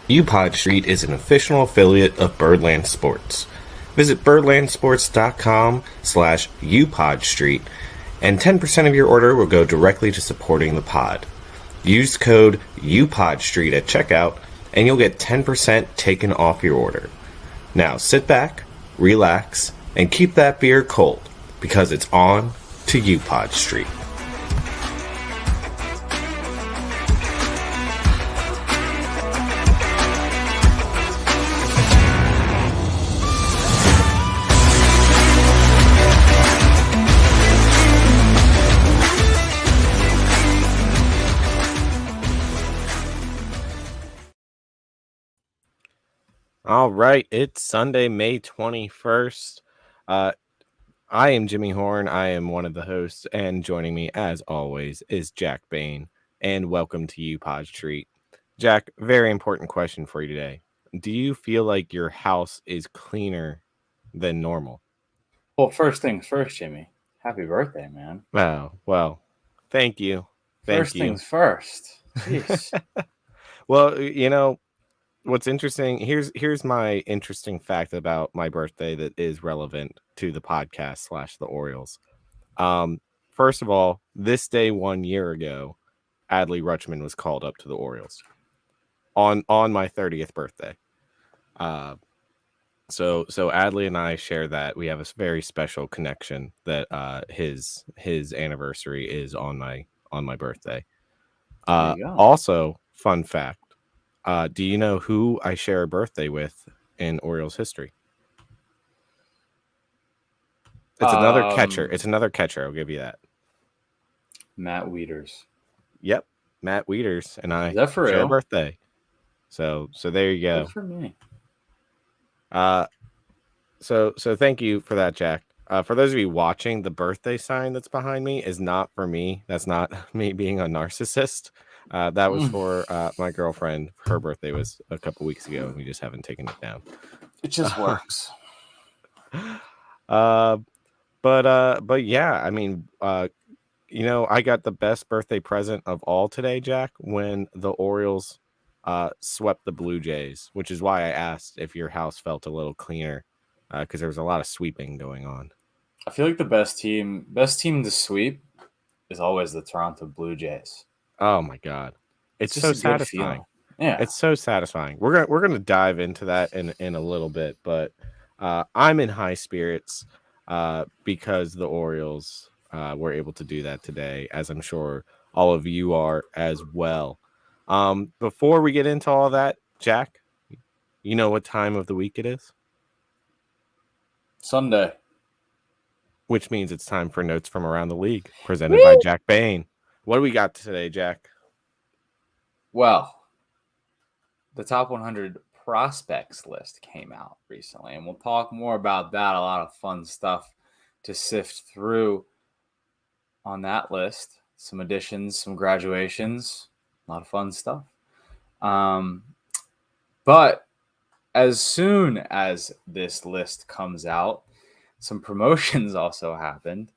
UPod Street is an official affiliate of Birdland Sports. Visit birdlandsports.com/UPodStreet, and 10% of your order will go directly to supporting the pod. Use code UPodStreet at checkout, and you'll get 10% taken off your order. Now sit back, relax, and keep that beer cold, because it's on to UPod Street. All right, it's Sunday, May 21st. I am Jimmy Horn. I am one of the hosts, and joining me, as always, is Jack Bain. And welcome to UPod Street. Jack, very important question for you today. Do you feel like your house is cleaner than normal? Well, first things first, Jimmy. Happy birthday, man. Well, thank you. First things first. Jeez. Well, you know, what's interesting, here's my interesting fact about my birthday that is relevant to the podcast / the Orioles. First of all, this day 1 year ago, Adley Rutschman was called up to the Orioles on my 30th birthday. So Adley and I share that. We have a very special connection that his anniversary is on my birthday. There you go. Also, fun fact. Do you know who I share a birthday with in Orioles history? It's another catcher. It's another catcher. I'll give you that. Matt Wieters. Yep, Matt Wieters and I Is that for share real? a birthday. So there you go. Good for me. So thank you for that, Jack. For those of you watching, the birthday sign that's behind me is not for me. That's not me being a narcissist. That was for my girlfriend. Her birthday was a couple weeks ago, and we just haven't taken it down. It just works. But yeah, I mean, I got the best birthday present of all today, Jack, when the Orioles swept the Blue Jays, which is why I asked if your house felt a little cleaner, because there was a lot of sweeping going on. I feel like the best team to sweep is always the Toronto Blue Jays. Oh my God, it's just so a good satisfying. feeling. Yeah, it's so satisfying. We're gonna dive into that in a little bit, but I'm in high spirits because the Orioles were able to do that today, as I'm sure all of you are as well. Before we get into all that, Jack, you know what time of the week it is? Sunday. Which means it's time for Notes from Around the League, presented by Jack Bain. What do we got today, Jack? Well, the top 100 prospects list came out recently, and we'll talk more about that. A lot of fun stuff to sift through on that list. Some additions, some graduations, a lot of fun stuff. But as soon as this list comes out, some promotions also happened.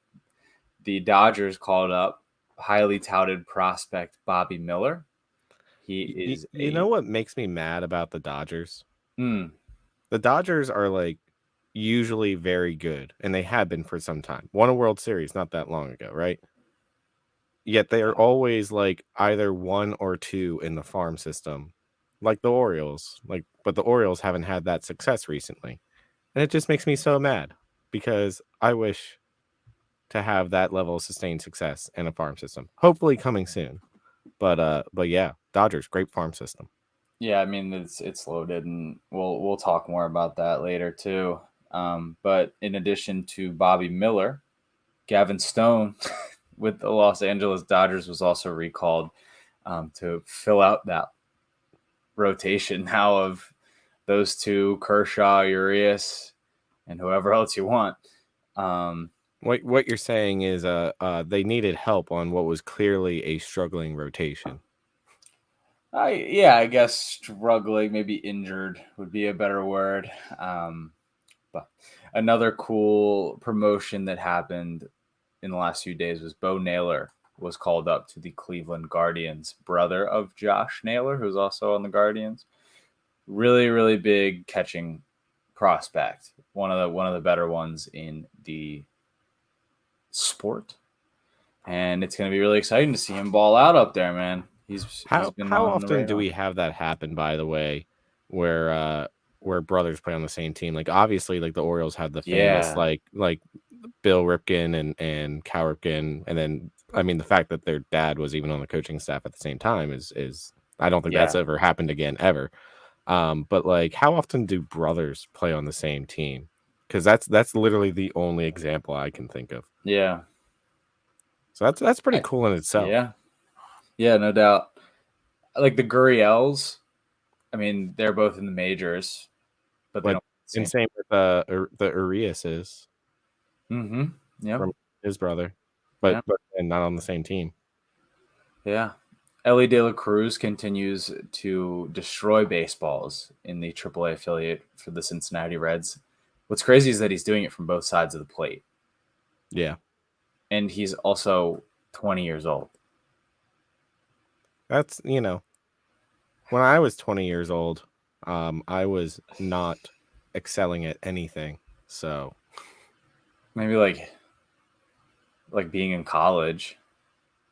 The Dodgers called up highly touted prospect Bobby Miller. He is you know what makes me mad about the Dodgers? The Dodgers are like usually very good, and they have been for some time. Won a World Series not that long ago, right? Yet they are always like either 1 or 2 in the farm system, like the Orioles. But the Orioles haven't had that success recently, and it just makes me so mad because I wish to have that level of sustained success in a farm system. Hopefully coming soon. But yeah, Dodgers, great farm system. Yeah, I mean it's loaded, and we'll talk more about that later too. But in addition to Bobby Miller, Gavin Stone with the Los Angeles Dodgers was also recalled to fill out that rotation now of those two, Kershaw, Urias, and whoever else you want. What you're saying is they needed help on what was clearly a struggling rotation. I guess struggling, maybe injured would be a better word. But another cool promotion that happened in the last few days was Bo Naylor was called up to the Cleveland Guardians, brother of Josh Naylor, who's also on the Guardians. Really, really big catching prospect. One of the better ones in the sport. And it's going to be really exciting to see him ball out up there, man. He's been How on the often do radar. we have that happen, by the way, where where brothers play on the same team? Like obviously like the Orioles have the famous Yeah, like Bill Ripken and Cal Ripken, and then I mean the fact that their dad was even on the coaching staff at the same time is I don't think that's yeah, ever happened again ever. But like how often do brothers play on the same team? Because that's literally the only example I can think of. yeah, So that's pretty I, cool in itself. yeah, yeah, no doubt. Like the Gurriels, I mean, they're both in the majors, but they But don't and same. same with the Urias is Mm-hmm. Yep. from his brother, Yeah. but and not on the same team. Yeah. Ellie De La Cruz continues to destroy baseballs in the AAA affiliate for the Cincinnati Reds. What's crazy is that he's doing it from both sides of the plate, Yeah, and he's also 20 years old. that's when I was 20 years old, I was not excelling at anything. So Maybe like being in college.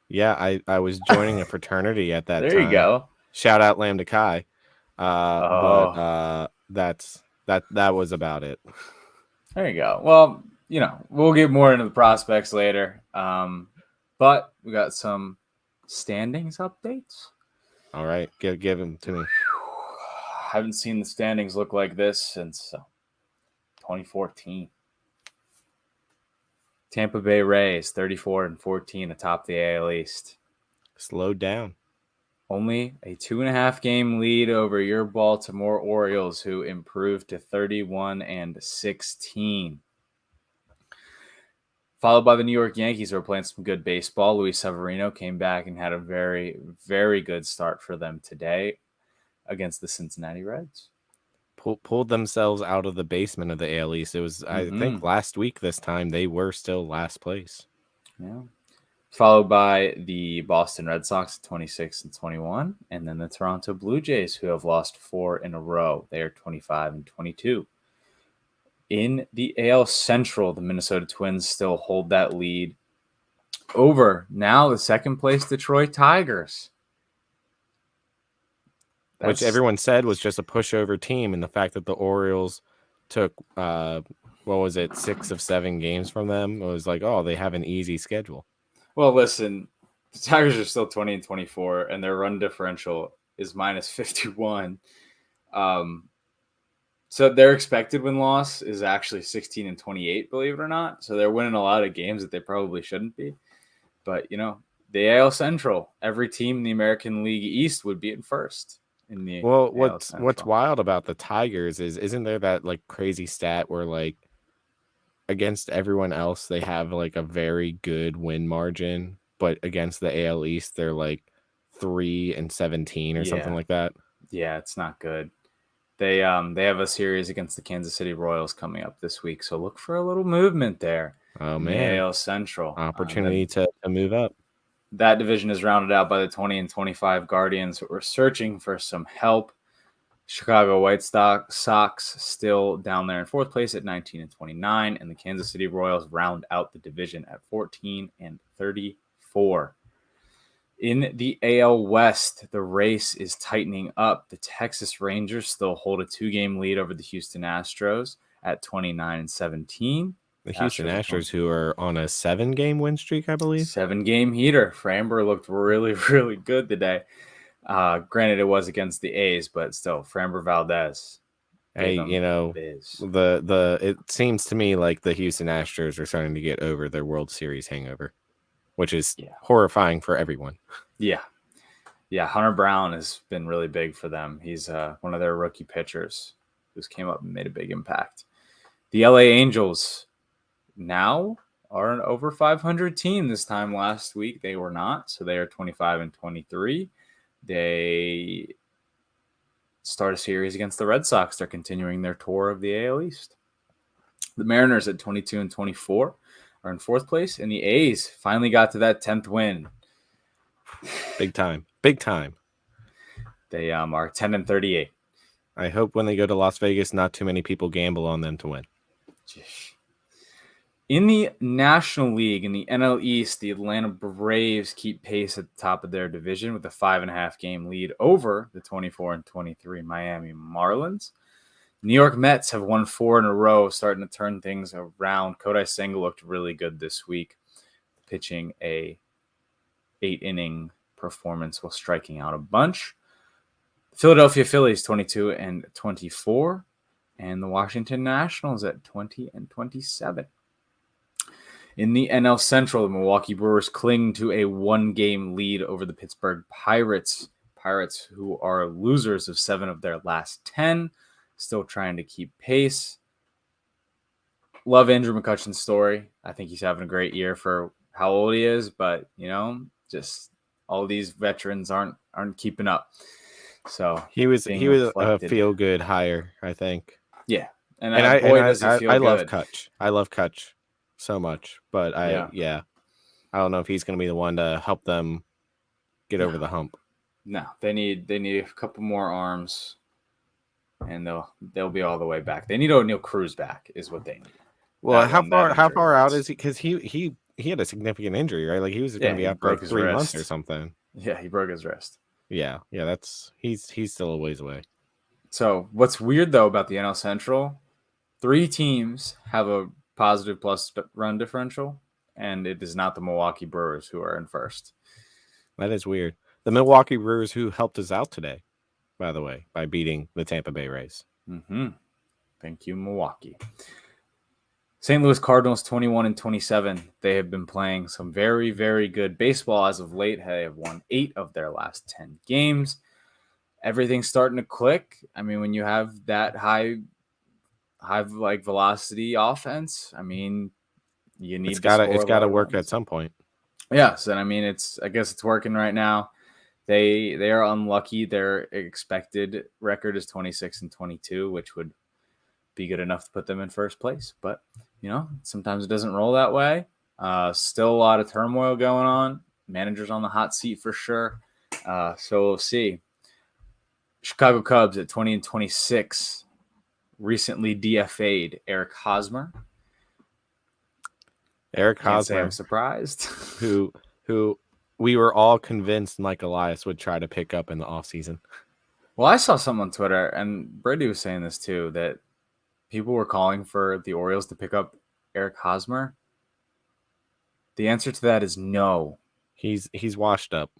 yeah, I was joining a fraternity at that There you time. go. Shout out Lambda Chi. But Oh, that was about it. there you go. Well, we'll get more into the prospects later. But we got some standings updates. All right, give him to me. Haven't seen the standings look like this since 2014. Tampa Bay Rays 34-14 atop the AL East. Slowed down. Only a 2.5 game lead over your Baltimore Orioles, who improved to 31-16. Followed by the New York Yankees, who are playing some good baseball. Luis Severino came back and had a very, very good start for them today against the Cincinnati Reds. Pulled themselves out of the basement of the AL East. It was I Mm-hmm. think last week this time they were still last place. Yeah. Followed by the Boston Red Sox at 26-21, and then the Toronto Blue Jays, who have lost 4 in a row. They are 25-22. In the AL Central, the Minnesota Twins still hold that lead over now the second place Detroit Tigers. Which That's everyone said was just a pushover team, and the fact that the Orioles took what was it, 6 of 7 games from them, it was like, oh, they have an easy schedule. well, listen, the Tigers are still 20-24, and their run differential is -51. So their expected win loss is actually 16-28, believe it or not. So they're winning a lot of games that they probably shouldn't be. But the AL Central, every team in the American League East would be in first in the Well, AL what's Central. wild about the Tigers is isn't there that like crazy stat where like against everyone else they have like a very good win margin, but against the AL East they're like 3-17 or something Yeah, like that. yeah, it's not good. They have a series against the Kansas City Royals coming up this week, so look for a little movement there Oh in the man, AL Central. opportunity to move up. That division is rounded out by the 20-25 Guardians, who are searching for some help. Chicago White Sox still down there in fourth place at 19-29, and the Kansas City Royals round out the division at 14-34. In the AL West, the race is tightening up. The Texas Rangers still hold a 2-game lead over the Houston Astros at 29-17. The Houston Astros are Astros, who are on a 7-game win streak, I believe. 7-game heater. Framber looked really, really good today. Granted, it was against the A's, but still, Framber Valdez Hey, gave him the biz. the it seems to me like the Houston Astros are starting to get over their World Series hangover, which is Yeah. horrifying for everyone. Yeah. Yeah. Hunter Brown has been really big for them. He's one of their rookie pitchers who's came up and made a big impact. The LA Angels now are an over 500 team. This time last week, they were not. So they are 25-23. They start a series against the Red Sox. They're continuing their tour of the AL East. The Mariners at 22-24 are in fourth place, and the A's finally got to that 10th win. Big time. Big time. They are 10-38. I hope when they go to Las Vegas, not too many people gamble on them to win. In the National League, in the NL East, the Atlanta Braves keep pace at the top of their division with a 5.5 game lead over the 24-23 Miami Marlins. New York Mets have won 4 in a row, starting to turn things around. Kodai Senga looked really good this week, pitching a 8-inning performance while striking out a bunch. Philadelphia Phillies 22-24, and the Washington Nationals at 20-27. In the NL Central, the Milwaukee Brewers cling to a 1-game lead over the Pittsburgh Pirates. Pirates, who are losers of 7 of their last 10, still trying to keep pace. Love Andrew McCutcheon's story. I think he's having a great year for how old he is, but just all these veterans aren't keeping up. So He was being a reflected. feel good hire, I think. Yeah, and And does he feel I love good. Kutch. I love Kutch so much, but I don't know if he's going to be the one to help them get over the hump. No, they need a couple more arms, and they'll be all the way back. They need O'Neal Cruz back, is what they need. Well, how far out is he? Because he had a significant injury, right? Like he was going to be out for like 3 months or something. Yeah, he broke his wrist. Yeah, he's still a ways away. So what's weird though about the NL Central, 3 teams have a positive plus run differential, and it is not the Milwaukee Brewers who are in first. That is weird. The Milwaukee Brewers, who helped us out today, by the way, by beating the Tampa Bay Rays. Mm-hmm. Thank you, Milwaukee. St. Louis Cardinals 21-27. They have been playing some very, very good baseball as of late. They have won 8 of their last 10 games. Everything's starting to click. I mean, when you have that high like velocity offense, I mean, you need to score. It's got to work at some point. Yes, and I mean, I guess it's working right now. They are unlucky. Their expected record is 26-22, which would be good enough to put them in first place. But sometimes it doesn't roll that way. Still a lot of turmoil going on. Managers on the hot seat for sure. So we'll see. Chicago Cubs at 20-26 recently DFA'd Eric Hosmer. Eric Hosmer, I'm surprised. who we were all convinced Mike Elias would try to pick up in the offseason. Well, I saw something on Twitter, and Brady was saying this too, that people were calling for the Orioles to pick up Eric Hosmer. The answer to that is no. He's washed up.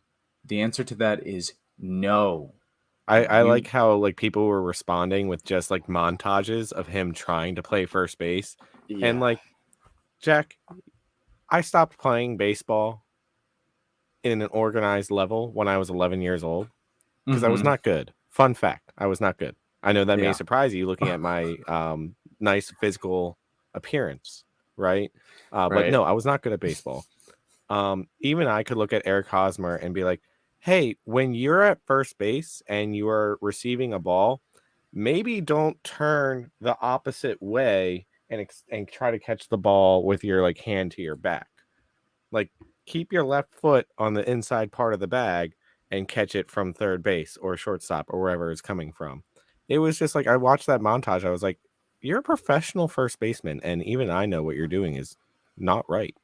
The answer to that is no. I like how like people were responding with just like montages of him trying to play first base. Yeah. And like, Jack, I stopped playing baseball in an organized level when I was 11 years old because I was not good. Fun fact, I was not good. I know that may surprise you looking at my nice physical appearance, right? But no, I was not good at baseball. Even I could look at Eric Hosmer and be like, hey, when you're at first base and you are receiving a ball, maybe don't turn the opposite way and try to catch the ball with your like hand to your back. Like keep your left foot on the inside part of the bag and catch it from third base or shortstop or wherever it's coming from. It was just like I watched that montage. I was like, you're a professional first baseman, and even I know what you're doing is not right.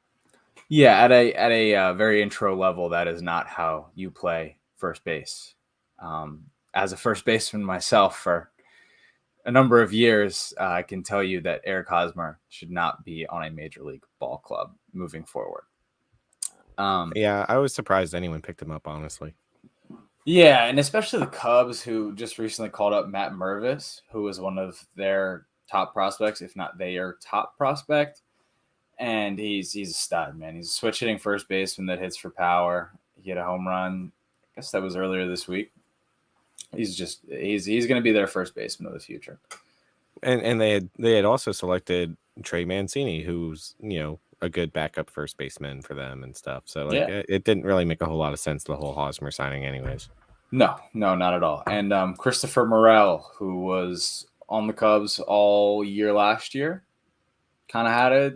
Yeah, at a very intro level, that is not how you play first base. As a first baseman myself for a number of years, I can tell you that Eric Hosmer should not be on a major league ball club moving forward. Yeah, I was surprised anyone picked him up, honestly. Yeah, and especially the Cubs, who just recently called up Matt Mervis, who was one of their top prospects, if not their top prospect. And he's a stud, man. He's a switch hitting first baseman that hits for power. He had a home run. I guess that was earlier this week. He's going to be their first baseman of the future. And they had also selected Trey Mancini, who's a good backup first baseman for them and stuff. So like it didn't really make a whole lot of sense, the whole Hosmer signing, anyways. No, not at all. And Christopher Morel, who was on the Cubs all year last year, kind of had a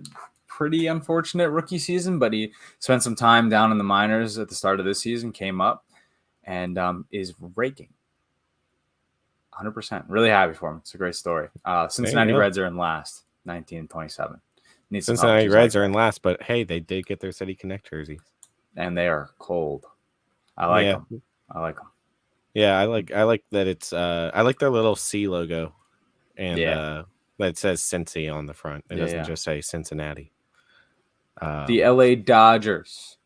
pretty unfortunate rookie season, but he spent some time down in the minors at the start of this season, came up, and is raking. 100%. Really happy for him. It's a great story. There you Cincinnati go. Reds are in last, 19-27. Need some help Cincinnati just like Reds are in that. last, but hey, they did get their City Connect jerseys. And they are cold. I like Yeah. them. I like them. Yeah, I like that it's I like their little C logo and Yeah. that it says Cincy on the front. It doesn't Yeah. just say Cincinnati. The Um LA Dodgers,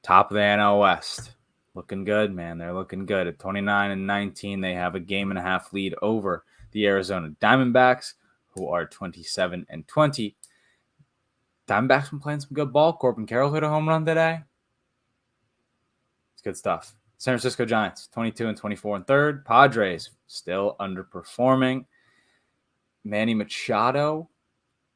top of the NL West. Looking good, man. They're looking good. At 29-19, they have a game and a half lead over the Arizona Diamondbacks, who are 27-20. Diamondbacks been playing some good ball. Corbin Carroll hit a home run today. It's good stuff. San Francisco Giants, 22-24 in third. Padres still underperforming. Manny Machado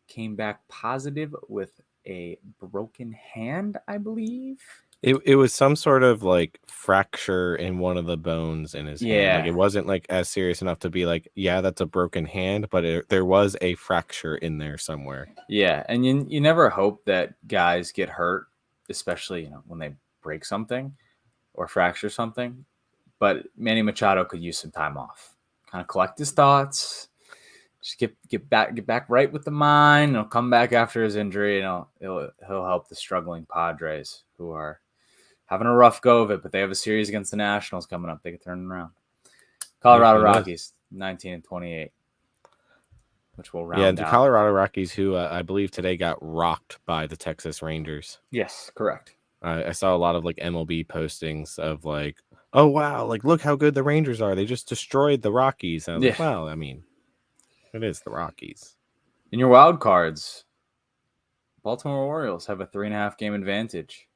came back positive with a broken hand, I believe. it was some sort of like fracture in one of the bones in his hand. Like Yeah. it wasn't like as serious enough to be like, yeah, that's a broken hand, but there was a fracture in there somewhere. Yeah. And you never hope that guys get hurt, especially, when they break something or fracture something. But Manny Machado could use some time off. Kind of collect his thoughts, just get back right with the mind. He'll come back after his injury, and he'll help the struggling Padres, who are having a rough go of it. But they have a series against the Nationals coming up. They can turn it around. Yep, Colorado who knows? Rockies, 19-28, which will Yeah, round the out. Colorado Rockies, who I believe today got rocked by the Texas Rangers. Yes, correct. I saw a lot of like MLB postings of like, oh wow, like look how good the Rangers are. They just destroyed the Rockies. And I was Yeah. like, well, I mean, it is the Rockies. In your wild cards, Baltimore Orioles have a 3.5 game advantage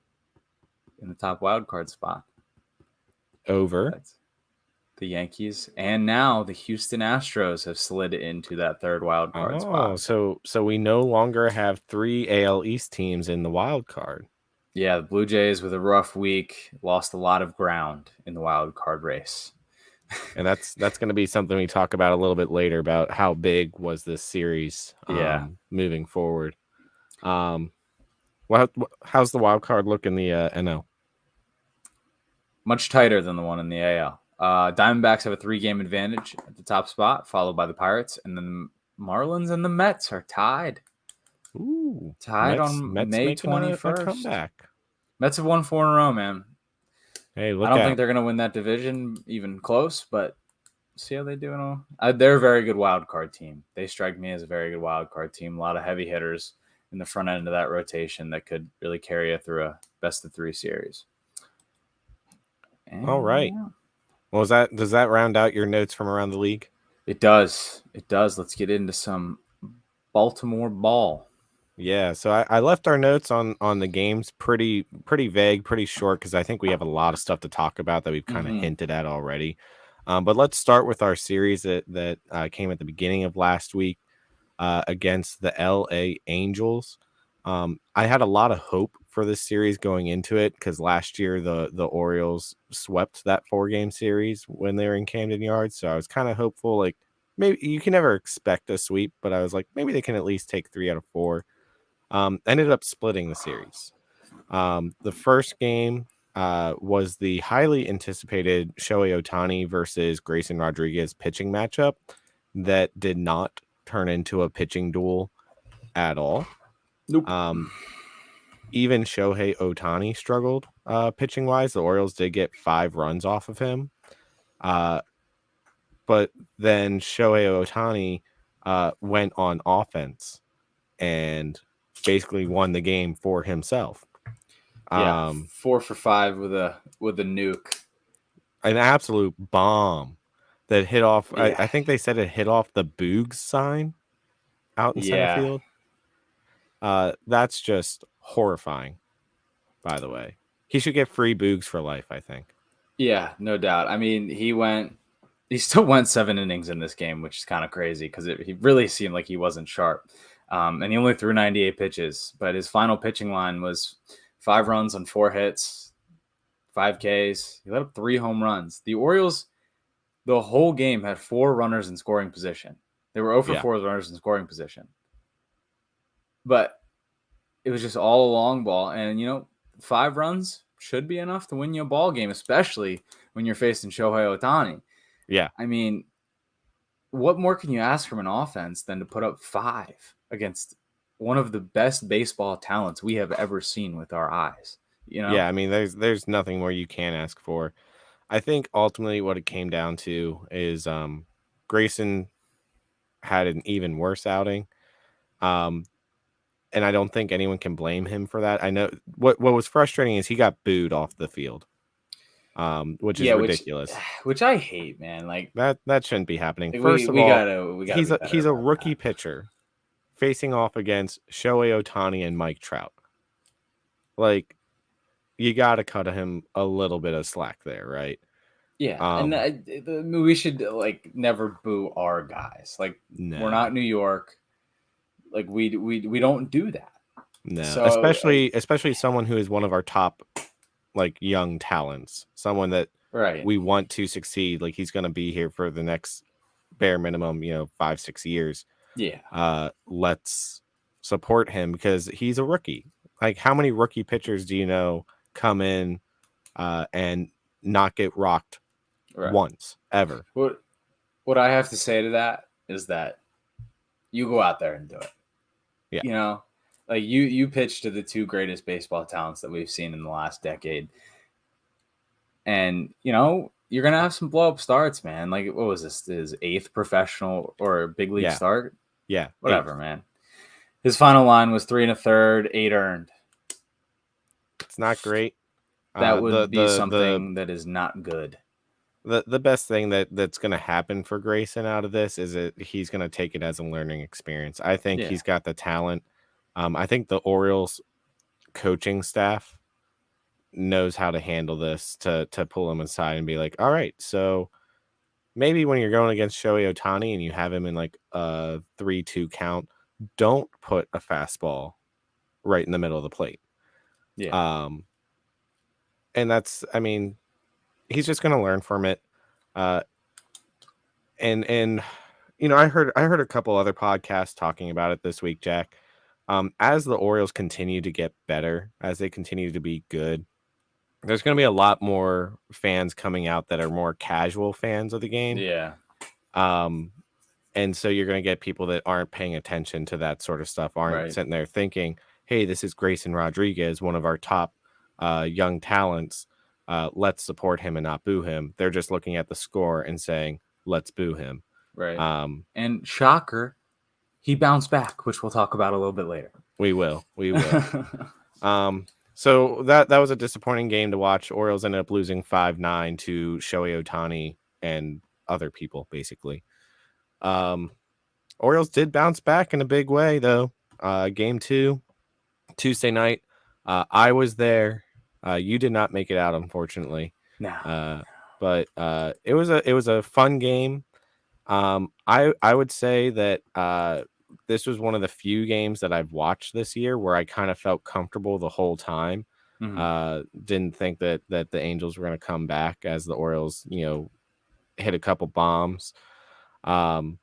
in the top wild card spot. Over. That's the Yankees, and now the Houston Astros have slid into that third wild card Oh, spot. so we no longer have 3 AL East teams in the wild card. Yeah, the Blue Jays with a rough week lost a lot of ground in the wild card race. And that's going to be something we talk about a little bit later about how big was this series Yeah, moving forward. Well, how's the wild card look in the NL? much tighter than the one in the AL. Diamondbacks have a 3 game advantage at the top spot, followed by the Pirates, and then the Marlins and the Mets are tied. Ooh, Tied Mets on Mets May making a 21st. comeback. Mets have won 4 in a row, man. Hey, I look don't think out. they're going to win that division even close, but see how they do. They're a very good wild card team. They strike me as a very good wild card team. A lot of heavy hitters in the front end of that rotation that could really carry you through a best of 3 series. All And right. yeah, Well, does that round out your notes from around the league? it does. It does. Let's get into some Baltimore ball. Yeah, so I left our notes on the games pretty vague, pretty short because I think we have a lot of stuff to talk about that we've kind of Mm-hmm. hinted at already. But let's start with our series that came at the beginning of last week against the LA Angels. I had a lot of hope for this series going into it because last year the Orioles swept that 4-game series when they were in Camden Yards. So I was kind of hopeful, like maybe you can never expect a sweep, but I was like maybe they can at least take 3 out of 4. Ended up splitting the series. The first game was the highly anticipated Shohei Ohtani versus Grayson Rodriguez pitching matchup that did not turn into a pitching duel at all. Nope. Even Shohei Ohtani struggled pitching wise. The Orioles did get 5 runs off of him. But then Shohei Ohtani went on offense and basically won the game for himself. Yeah, Um, 4 for 5 with a nuke. an absolute bomb that hit off. Yeah, I think they said it hit off the Boogs sign out in center yeah, field. That's just horrifying. By the way, he should get free Boogs for life. I think. yeah. No doubt. I mean, he still went 7 innings in this game, which is kind of crazy because he really seemed like he wasn't sharp. And he only threw 98 pitches, but his final pitching line was 5 runs on 4 hits, 5 Ks. He let up 3 home runs. The Orioles, the whole game, had 4 runners in scoring position. They were 0 for Yeah. 4 runners in scoring position. But it was just all a long ball. And, 5 runs should be enough to win you a ball game, especially when you're facing Shohei Ohtani. Yeah. I mean, what more can you ask from an offense than to put up 5 against one of the best baseball talents we have ever seen with our eyes? You know? Yeah, I mean, there's nothing more you can ask for. I think ultimately what it came down to is Grayson had an even worse outing. Um, and I don't think anyone can blame him for that. I know what was frustrating is he got booed off the field, which is Yeah, which ridiculous. which I hate, man. Like That shouldn't be happening. we First of we all, gotta we gotta be better he's a about that. rookie pitcher facing off against Shohei Ohtani and Mike Trout. Like, you got to cut him a little bit of slack there, right? Yeah, and Um, we should like never boo our guys. Like we're no, not New York. Like we don't do that. no, So especially someone who is one of our top like young talents, someone that right, we want to succeed. Like he's going to be here for the next bare minimum, 5-6 years. yeah, Let's support him because he's a rookie. Like how many rookie pitchers do you know come in and not get rocked right. once ever? What I have to say to that is that you go out there and do it. Yeah, You know, like you pitch to the two greatest baseball talents that we've seen in the last decade, and you're gonna have some blow up starts, man. Like what was this? His 8th professional or big league yeah, start? yeah. Whatever, Eighth. man. His final line was 3 1/3, 8 earned. It's not great. That The would be the the something that is not good. the best thing that's going to happen for Grayson out of this is that he's going to take it as a learning experience. I think Yeah, he's got the talent. I think the Orioles coaching staff knows how to handle this to pull him aside and be like, all right, so maybe when you're going against Shohei Ohtani and you have him in like a 3-2 count, don't put a fastball right in the middle of the plate. yeah, Um, and that's, I mean, he's just going to learn from it. Uh, and I heard a couple other podcasts talking about it this week, Jack. As the Orioles continue to get better, as they continue to be good, there's going to be a lot more fans coming out that are more casual fans of the game. yeah. Um, and so you're going to get people that aren't paying attention to that sort of stuff, aren't Right, sitting there thinking, "Hey, this is Grayson Rodriguez, one of our top young talents. Let's support him and not boo him." They're just looking at the score and saying, "Let's boo him." right. Um, And shocker, he bounced back, which we'll talk about a little bit later. we will. So that was a disappointing game to watch. Orioles ended up losing 5-9 to Shohei Ohtani and other people, basically. Um, Orioles did bounce back in a big way, though. Game 2, Tuesday night. I was there. You did not make it out, unfortunately. No, Uh, but it was a fun game. I would say that this was one of the few games that I've watched this year where I kind of felt comfortable the whole time. mhm. Didn't think that the Angels were going to come back as the Orioles, hit a couple bombs. Um,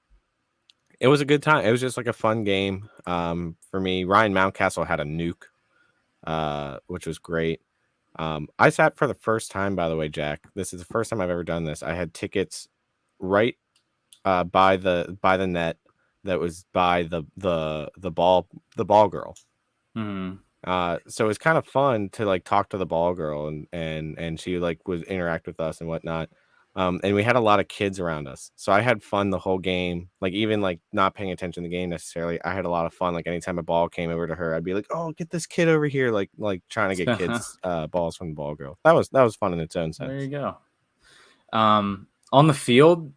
it was a good time. It was just like a fun game for me. Ryan Mountcastle had a nuke, which was great. I sat for the first time, by the way, Jack. This is the first time I've ever done this. I had tickets right by the net that was by the ball girl. Mhm. So it's kind of fun to like talk to the ball girl and she like would interact with us and whatnot. And we had a lot of kids around us, so I had fun the whole game. Like even like not paying attention to the game necessarily, I had a lot of fun. Like anytime a ball came over to her, I'd be like, "Oh, get this kid over here!" Like trying to get kids balls from the ball girl. That was fun in its own There you sense. go. On the field,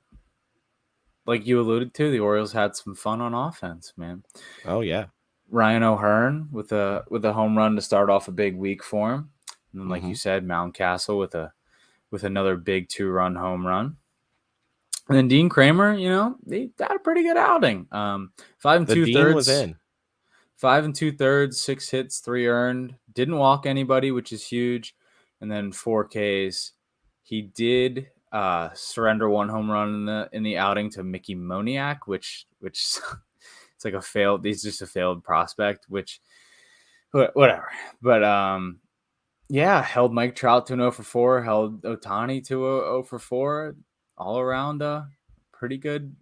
like you alluded to, the Orioles had some fun on offense, man. Oh yeah. Ryan O'Hearn with a home run to start off a big week for him. And then, like Mm-hmm. you said, Mountcastle with another big 2-run home run. And then Dean Kramer, he had a pretty good outing. Five and The two dean was thirds, in. 5 2/3, 6 hits, 3 earned. Didn't walk anybody, which is huge. And then 4 Ks. He did surrender one home run in the outing to Mickey Moniak, which it's like a failed. He's just a failed prospect, which whatever. But yeah, held Mike Trout to an 0 for 4, held Otani to a 0 for 4. all around pretty good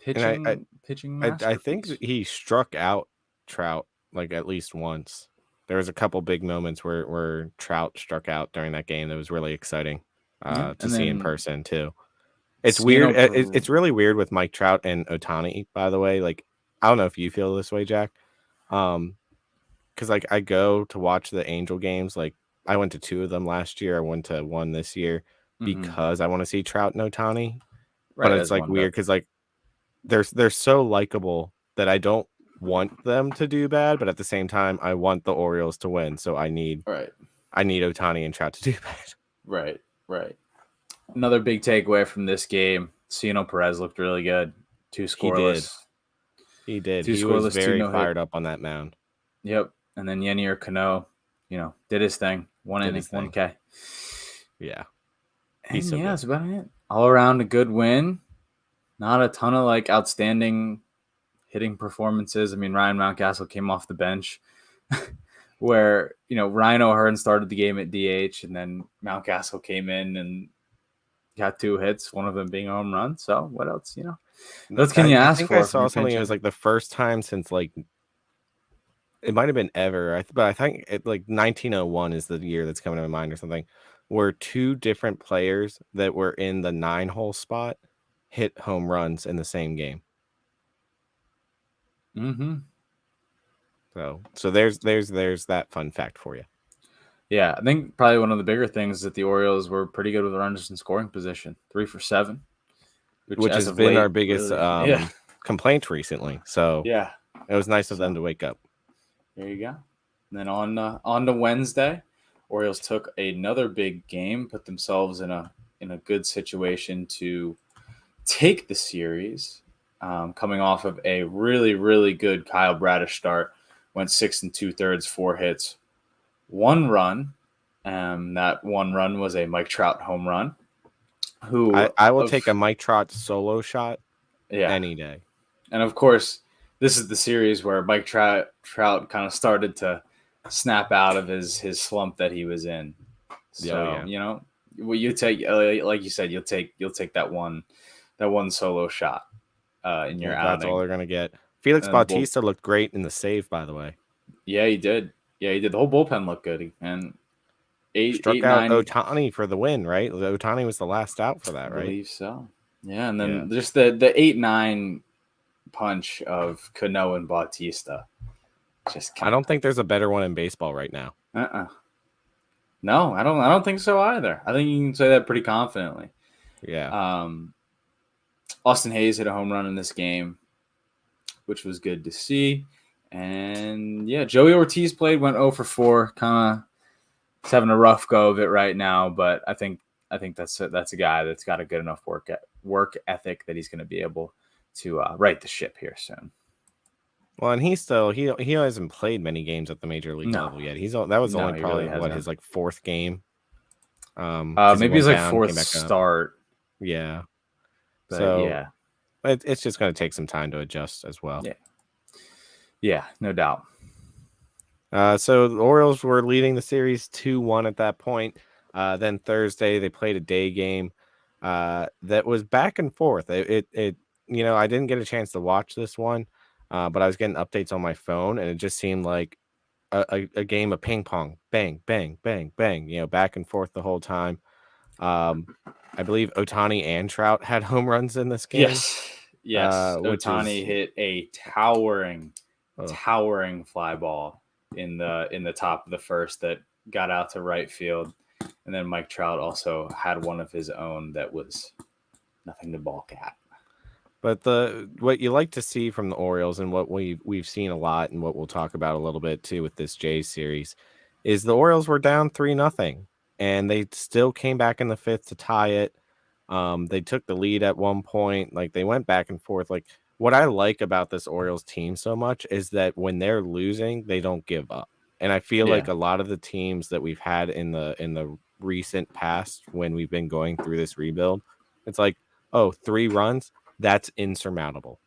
And pitching I think masterpiece. that he struck out Trout like at least once. There was a couple big moments where Trout struck out during that game that was really exciting Yeah, to and see in then person too. It's weird. Ciano. It's really weird with Mike Trout and Otani. By the way, like I don't know if you feel this way, Jack. Because like I go to watch the Angel games. Like I went to 2 of them last year. I went to 1 this year Mhm. because I want to see Trout and Otani. But Right, it's as like one weird does. because like they're so likable that I don't want them to do bad, but at the same time I want the Orioles to win. So Right, I need Otani and Trout to do bad. right, right. Another big takeaway from this game: Ciano Perez looked really good. Two He did. scoreless, He did. two He was scoreless, two very no hit. fired up on that mound. Yep. And then Yenier Cano, did his thing. One Did inning, his one thing. K. Yeah. He's And so yeah, good. that's about it. All around a good win. Not a ton of like outstanding hitting performances. I mean, Ryan Mountcastle came off the bench where, Ryan O'Hearn started the game at DH and then Mountcastle came in and got 2 hits, one of them being a home run. So what else, what else can you I ask think I for from saw your something. pinch It was hitter? like the first time since like it might have been ever. But I think it like 1901 is the year that's coming to my mind or something, where 2 different players that were in the 9-hole spot hit home runs in the same game. Mm-hmm. So there's that fun fact for you. Yeah, I think probably one of the bigger things is that the Orioles were pretty good with runners in scoring position, 3 for 7, which Which as has of been our late, biggest really, yeah, complaint recently. So yeah. it was nice of them So to wake up. there you go. And then on to Wednesday, Orioles took another big game, put themselves in a good situation to take the series. Coming off of a really really good Kyle Bradish start, went 6 2/3, 4 hits, 1 run. That 1 run was a Mike Trout home run. Who I will take a of Mike Trot solo shot Yeah, any day. and of course, this is the series where Mike Trout kind of started to snap out of his slump that he was in. Oh So yeah. well, you take like you said, you'll take that one solo shot in your Well, that's all outing, they're gonna get. Felix and the Bautista looked great in the save, by the way. yeah, he did. Yeah, he did. The whole bullpen looked good, and Struck out 9, Otani for the win, right? Otani was the last out for I that, right? believe so. Yeah, and Yeah. then just the 8-9 punch of Cano and Bautista. Just I kind don't think there's a better one in baseball right now. of No, I don't think so either. I think you can say that pretty confidently. Yeah. Um, Austin Hayes hit a home run in this game, which was good to see. And yeah, Joey Ortiz went 0 for 4. Kind of having a rough go of it right now, but I think that's a guy that's got a good enough work ethic that he's going to be able to right the ship here soon. Well, and he hasn't played many games at the major league No, level yet. That was no, only he really probably what his hasn't. like 4th game. Because he Maybe went his like down, fourth came back up. start, Yeah. but So yeah, it's just going to take some time to adjust as well. yeah, yeah, no doubt. So the Orioles were leading the series 2-1 at that point. Then Thursday they played a day game that was back and forth. I didn't get a chance to watch this one, but I was getting updates on my phone, and it just seemed like a game of ping pong, bang, bang, bang, bang, back and forth the whole time. I believe Otani and Trout had home runs in this game, Yes, yes. which is Otani hit a towering, uh, towering fly ball in the top of the first that got out to right field, and then Mike Trout also had one of his own that was nothing to balk at. But what you like to see from the Orioles and what we've seen a lot and what we'll talk about a little bit too with this Jays series is the Orioles were down 3-0 and they still came back in the 5th to tie it. They took the lead at one point, like they went back and forth. Like what I like about this Orioles team so much is that when they're losing, they don't give up. And I feel like Yeah, a lot of the teams that we've had in the recent past when we've been going through this rebuild, it's like, oh, 3 runs, that's insurmountable.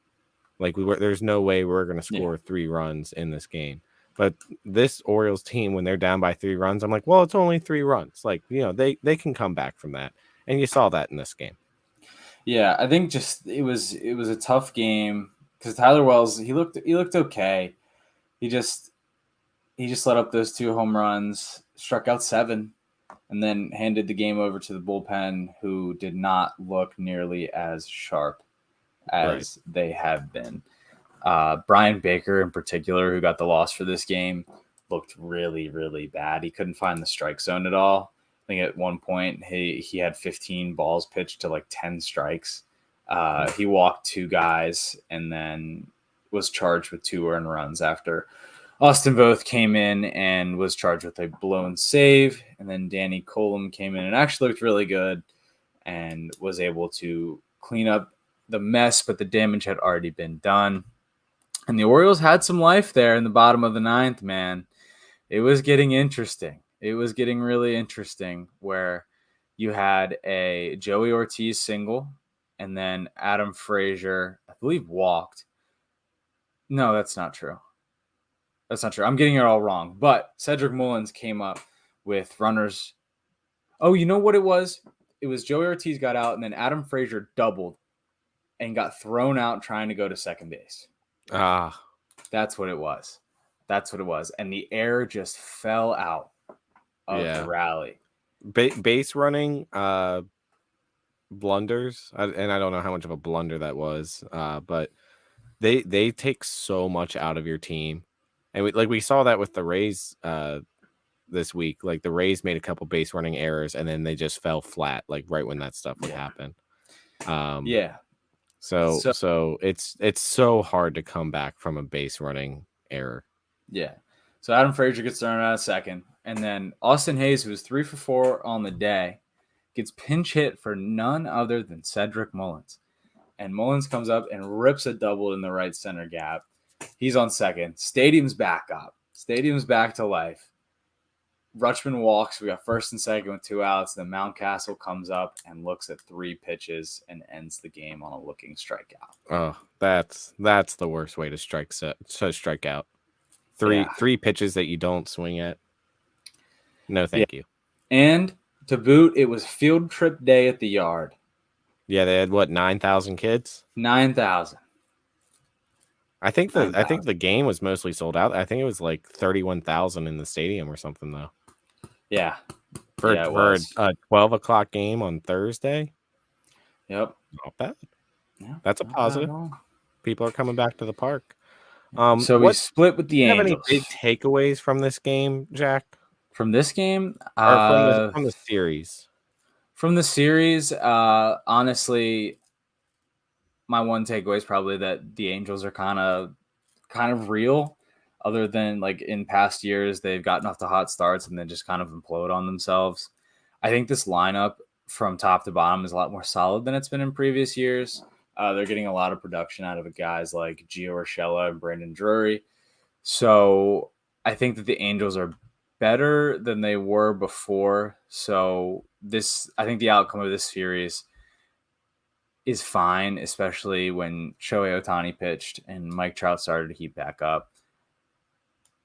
Like there's no way we're going to yeah, score 3 runs in this game. But this Orioles team, when they're down by 3 runs, I'm like, well, it's only 3 runs. Like, they can come back from that. And you saw that in this game. Yeah, I think just it was a tough game because Tyler Wells he looked okay. He just he just let up those 2 home runs, struck out 7, and then handed the game over to the bullpen, who did not look nearly as sharp Right. as they have been. Brian Baker, in particular, who got the loss for this game, looked really, really bad. He couldn't find the strike zone at all. I think at one point he had 15 balls pitched to like 10 strikes. He walked 2 guys and then was charged with 2 earned runs after Austin Voth came in and was charged with a blown save. And then Danny Colum came in and actually looked really good and was able to clean up the mess, but the damage had already been done. And the Orioles had some life there in the bottom of the ninth, man. It was getting interesting. It was getting really interesting where you had a Joey Ortiz single and then Adam Frazier, I believe, walked. No, that's not true. That's not true. I'm getting it all wrong. But Cedric Mullins came up with runners. Oh, you know what it was? It was Joey Ortiz got out, and then Adam Frazier doubled and got thrown out trying to go to second base. Ah, That's what it was. That's what it was. And the air just fell out of the yeah. rally. Base running blunders, and I don't know how much of a blunder that was, but they take so much out of your team, and we saw that with the Rays this week. Like the Rays made a couple base running errors, and then they just fell flat, like right when that stuff would Yeah. happen. Um, Yeah. so So, so it's so hard to come back from a base running error. yeah. So Adam Frazier gets thrown out a second. And then Austin Hayes, who was 3 for 4 on the day, gets pinch hit for none other than Cedric Mullins. And Mullins comes up and rips a double in the right center gap. He's on second. Stadium's back up. Stadium's back to life. Rutschman walks. We got first and second with 2 outs. Then Mountcastle comes up and looks at 3 pitches and ends the game on a looking strikeout. Oh, that's the worst way to strike out. Yeah. Three pitches that you don't swing at. No, thank you. And to boot, it was field trip day at the yard. Yeah, they had what 9,000 kids. 9,000. I think the game was mostly sold out. I think it was like 31,000 in the stadium or something though. Yeah. For Yeah, it was. a 12 o'clock game on Thursday. Yep. Not bad. Yeah, That's a positive. People are coming back to the park. So we split with the do you have Angels. any big takeaways from this game, Jack? From this game, Or from the series? From the series, honestly, my one takeaway is probably that the Angels are kind of real. Other than like in past years, they've gotten off to hot starts and then just kind of implode on themselves. I think this lineup from top to bottom is a lot more solid than it's been in previous years. They're getting a lot of production out of guys like Gio Urshela and Brandon Drury. So I think that the Angels are better than they were before. So I think the outcome of this series is fine, especially when Shohei Ohtani pitched and Mike Trout started to heat back up,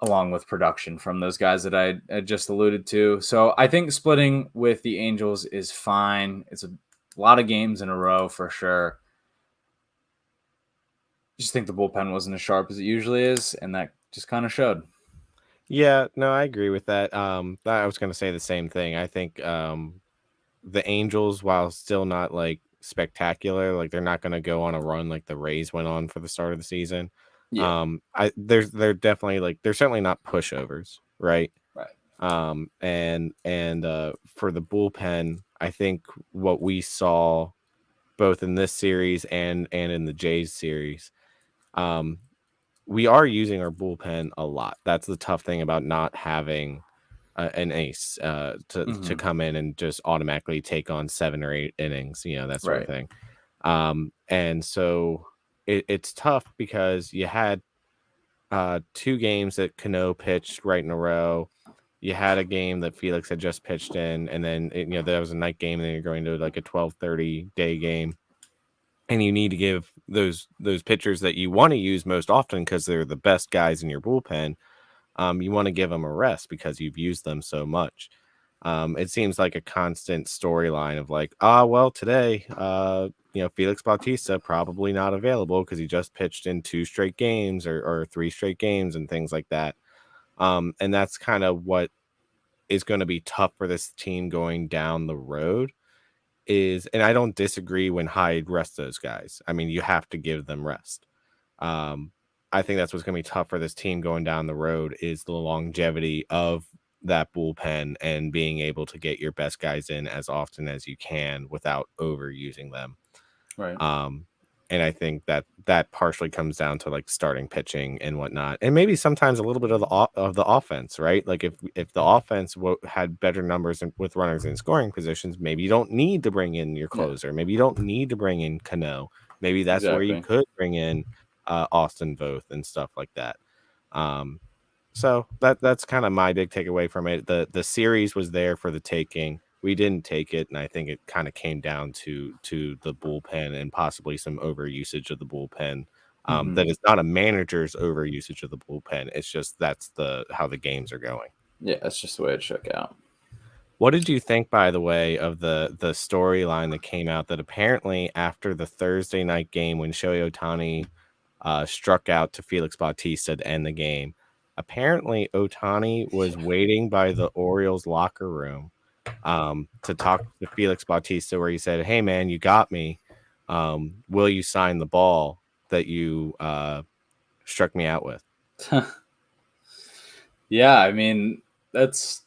along with production from those guys that I just alluded to. So I think splitting with the Angels is fine. It's a lot of games in a row for sure. Just think the bullpen wasn't as sharp as it usually is, and that just kind of showed. Yeah, no, I agree with that. I was going to say the same thing. I think the Angels, while still not like spectacular, like they're not going to go on a run like the Rays went on for the start of the season. Yeah. They're definitely like they're certainly not pushovers, right? Right. And for the bullpen, I think what we saw both in this series and in the Jays series, we are using our bullpen a lot. That's the tough thing about not having an ace to come in and just automatically take on 7 or 8 innings, that sort of thing. And so it's tough because you had 2 games that Cano pitched right in a row. You had a game that Felix had just pitched in, and then there was a night game, and then you're going to like a 12:30 day game, and you need to give those pitchers that you want to use most often because they're the best guys in your bullpen. You want to give them a rest because you've used them so much. It seems like a constant storyline of like, well, today Felix Bautista probably not available because he just pitched in 2 straight games or 3 straight games and things like that. And that's kind of what is going to be tough for this team going down the road is, and I don't disagree when Hyde rests those guys. I mean, you have to give them rest. Um, I think that's what's going to be tough for this team going down the road is the longevity of that bullpen and being able to get your best guys in as often as you can without overusing them. Right. And I think that partially comes down to like starting pitching and whatnot, and maybe sometimes a little bit of the offense, right? Like if the offense had better numbers with runners in scoring positions, maybe you don't need to bring in your Yeah. closer. Maybe you don't need to bring in Cano. Maybe that's where you Exactly. could bring in Austin Voth and stuff like that. So that's kind of my big takeaway from it. The series was there for the taking. We didn't take it, and I think it kind of came down to the bullpen and possibly some overusage of the bullpen. That is not a manager's overusage of the bullpen. It's just that's how the games are going. Yeah, that's just the way it shook out. What did you think, by the way, of the storyline that came out that apparently after the Thursday night game when Shohei Ohtani struck out to Felix Bautista to end the game, apparently Ohtani was waiting by the Orioles locker room to talk to Felix Bautista, where he said, "Hey man, you got me. Will you sign the ball that you struck me out with?" Yeah, I mean that's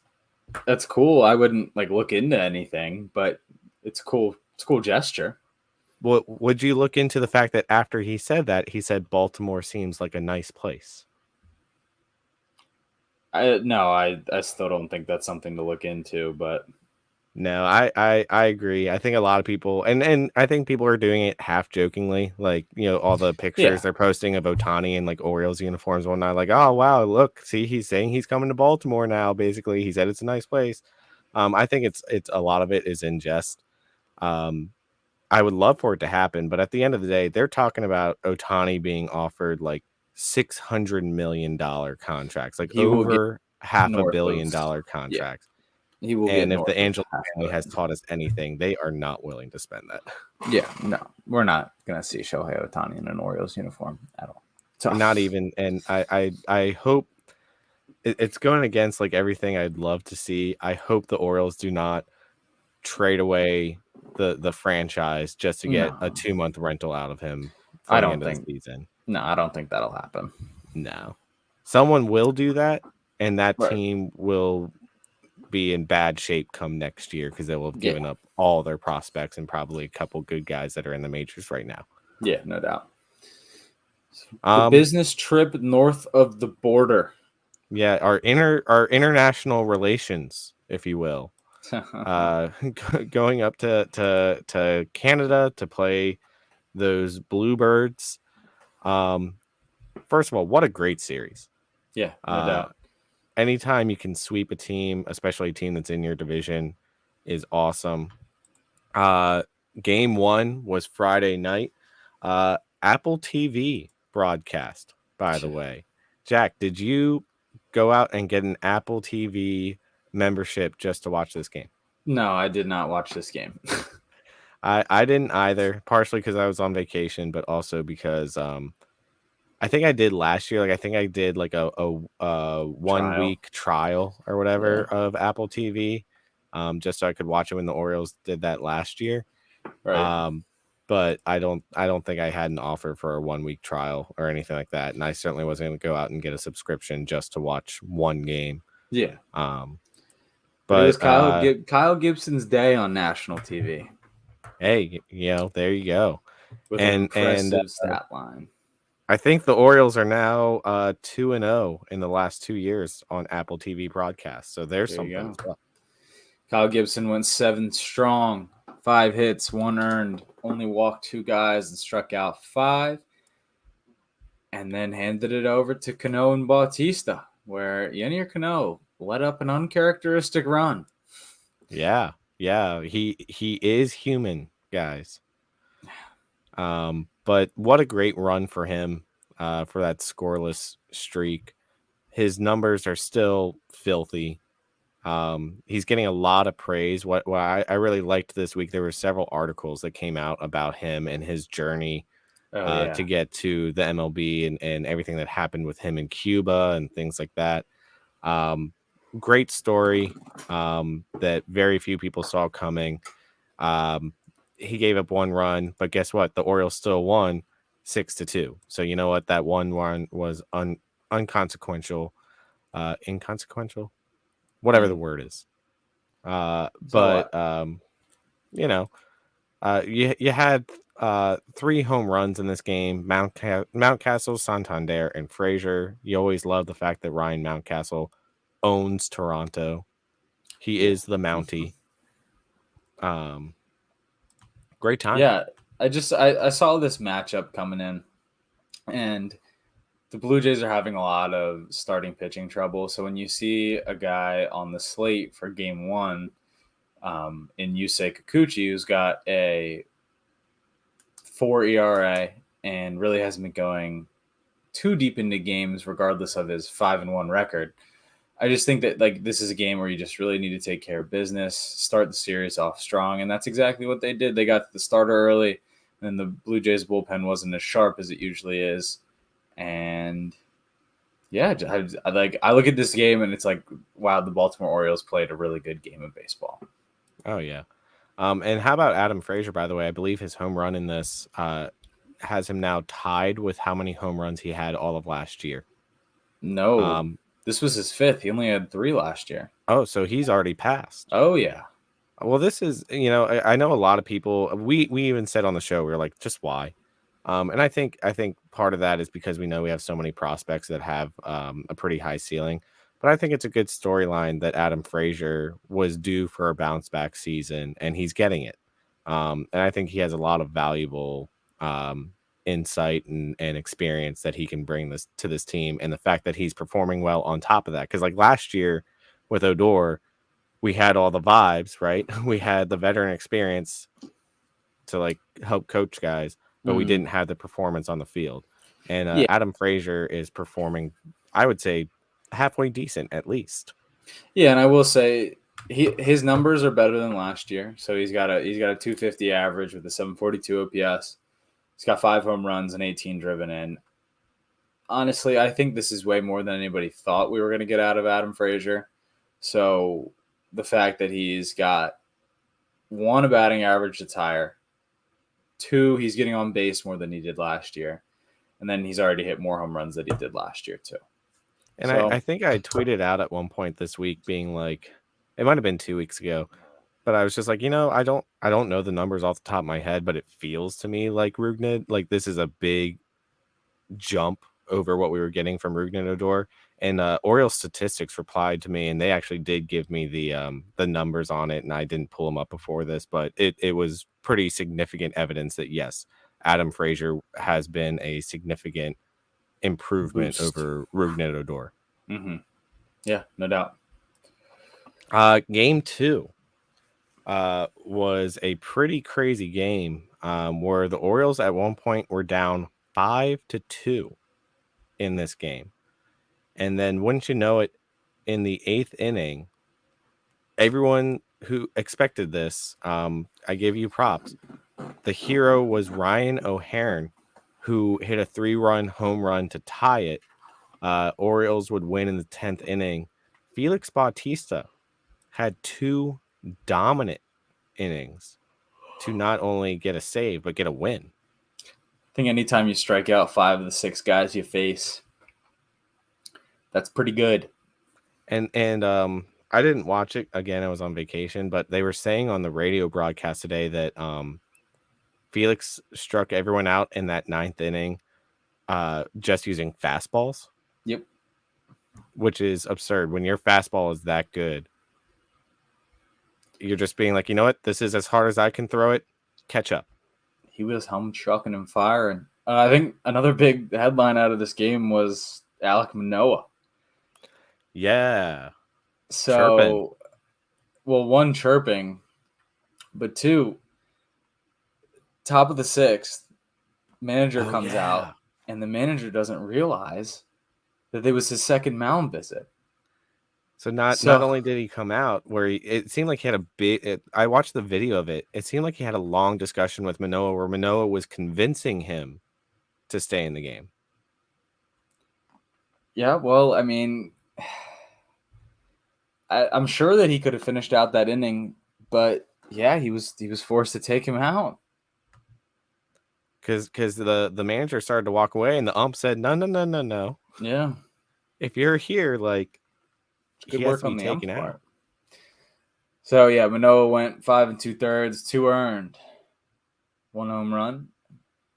cool. I wouldn't like look into anything, but it's cool. It's a cool gesture. Would you look into the fact that after he said that, he said Baltimore seems like a nice place? I still don't think that's something to look into, but No, I agree. I think a lot of people and I think people are doing it half jokingly, like all the pictures yeah, they're posting of Ohtani in like Orioles uniforms and whatnot, like, oh wow, look, see, he's saying he's coming to Baltimore now. Basically, he said it's a nice place. I think it's a lot of it is in jest. Um, I would love for it to happen, but at the end of the day, they're talking about Ohtani being offered like $600 million contracts, like he will get over half a north of $1 billion yeah, contracts. he will get And if the north of Angelo half a family has billion. taught us anything, they are not willing to spend that. Yeah, no, we're not gonna see Shohei Ohtani in an Orioles uniform at all. So Not even, and I hope it's going against like everything I'd love to see. I hope the Orioles do not trade away the franchise just to get a no, 2-month rental out of him for I the don't end of the think. season. No, I don't think that'll happen. No. Someone will do that, and that Right. team will be in bad shape come next year because they will have Yeah. given up all their prospects and probably a couple good guys that are in the majors right now. Yeah, no doubt. The Um, business trip north of the border. yeah, our international relations, if you will, going up to Canada to play those Bluebirds. First of all, what a great series. Yeah, no Uh, doubt. Anytime you can sweep a team, especially a team that's in your division, is awesome. Uh, Game 1 was Friday night. Apple TV broadcast, by the way. Jack, did you go out and get an Apple TV membership just to watch this game? No, I did not watch this game. I didn't either, partially because I was on vacation, but also because I think I did last year. Like I think I did like a 1 Trial. week trial or whatever Yeah. of Apple TV, just so I could watch it when the Orioles did that last year. Right. Um, but I don't think I had an offer for a 1 week trial or anything like that, and I certainly wasn't going to go out and get a subscription just to watch one game. Yeah. Um, But it was but Kyle Gibson's day on national TV hey, there you go, with an and impressive stat line. I think the Orioles are now 2-0 in the last 2 years on Apple TV broadcasts, so there's There you something go. as well. Kyle Gibson went 7 strong, 5 hits, 1 earned, only walked 2 guys and struck out 5, and then handed it over to Cano and Bautista, where Yenier Cano let up an uncharacteristic run. Yeah, he is human, guys. But what a great run for him for that scoreless streak. His numbers are still filthy. He's getting a lot of praise. What I really liked this week, there were several articles that came out about him and his journey Oh to yeah. get to the MLB and everything that happened with him in Cuba and things like that. Um, Great story that very few people saw coming. Um, he gave up 1 run, but guess what? The Orioles still won 6-2. So you know what? That 1 run was unconsequential, inconsequential, whatever the Mm, word is. so But what? you know, you had 3 home runs in this game. Mountcastle, Santander, and Frazier. You always love the fact that Ryan Mountcastle owns Toronto. He Yeah. is the Mountie. Um, Great time. Yeah. I saw this matchup coming in, and the Blue Jays are having a lot of starting pitching trouble. So when you see a guy on the slate for game one, in Yusei Kikuchi, who's got a 4 ERA and really hasn't been going too deep into games, regardless of his 5-1 record. I just think that like this is a game where you just really need to take care of business, start the series off strong, and that's exactly what they did. They got to the starter early, and the Blue Jays bullpen wasn't as sharp as it usually is, and yeah, I look at this game and it's like, wow, the Baltimore Orioles played a really good game of baseball. Oh yeah. And how about Adam Frazier? By the way, I believe his home run in this has him now tied with how many home runs he had all of last year. No, Um, this was his fifth. He only had three last year. oh, so he's already passed. Oh yeah. Well, this is, I know a lot of people. We even said on the show, we were like, just why? And I think part of that is because we know we have so many prospects that have a pretty high ceiling. But I think it's a good storyline that Adam Frazier was due for a bounce back season, and he's getting it. And I think he has a lot of valuable um, insight and experience that he can bring this to this team, and the fact that he's performing well on top of that. Because like last year with Odor, we had all the vibes, right? We had the veteran experience to like help coach guys, but we Mm. didn't have the performance on the field. And Yeah. Adam Frazier is performing, I would say, halfway decent at least. Yeah, and I will say his numbers are better than last year. So he's got a 250 average with a 742 OPS. He's got 5 home runs and 18 driven in. Honestly, I think this is way more than anybody thought we were going to get out of Adam Frazier. So the fact that he's got one, a batting average that's higher, two, he's getting on base more than he did last year, and then he's already hit more home runs than he did last year too. And I So think I tweeted out at one point this week being like, it might have been 2 weeks ago, but I was just like, I don't know the numbers off the top of my head, but it feels to me like Rugned, like this is a big jump over what we were getting from Rugnet Odor. And Oriole Statistics replied to me, and they actually did give me the numbers on it, and I didn't pull them up before this, but it was pretty significant evidence that yes, Adam Frazier has been a significant improvement boost. over Rugnet Odor. Mm-hmm. Yeah, no doubt. Game two was a pretty crazy game where the Orioles at one point were down 5-2 in this game. And then, wouldn't you know it, in the eighth inning, everyone who expected this, I give you props. The hero was Ryan O'Hearn, who hit a 3-run home run to tie it. Orioles would win in the 10th inning. Felix Bautista had 2 dominant innings to not only get a save, but get a win. I think anytime you strike out 5 of the 6 guys you face, that's pretty good. And I didn't watch it again. I was on vacation, but they were saying on the radio broadcast today that Felix struck everyone out in that 9th inning just using fastballs, Yep. which is absurd. When your fastball is that good, you're just being like, you know what? This is as hard as I can throw it. Catch up. He was home trucking and firing. I think another big headline out of this game was Alek Manoah. Yeah. Chirping. So, well, one, chirping, but two, top of the 6th, manager Oh, comes yeah. out, and the manager doesn't realize that it was his second mound visit. So not So only did he come out where it seemed like he had a I watched the video of it. It seemed like he had a long discussion with Manoah where Manoah was convincing him to stay in the game. yeah, well, I mean, I'm sure that he could have finished out that inning, but yeah, he was forced to take him out. Because the manager started to walk away and the ump said, no, no, no, no, no. Yeah, If you're here, like, it's good he has work to be on the ump's taken out. part. So yeah, Manoah went 5 2/3, 2 earned, 1 home run.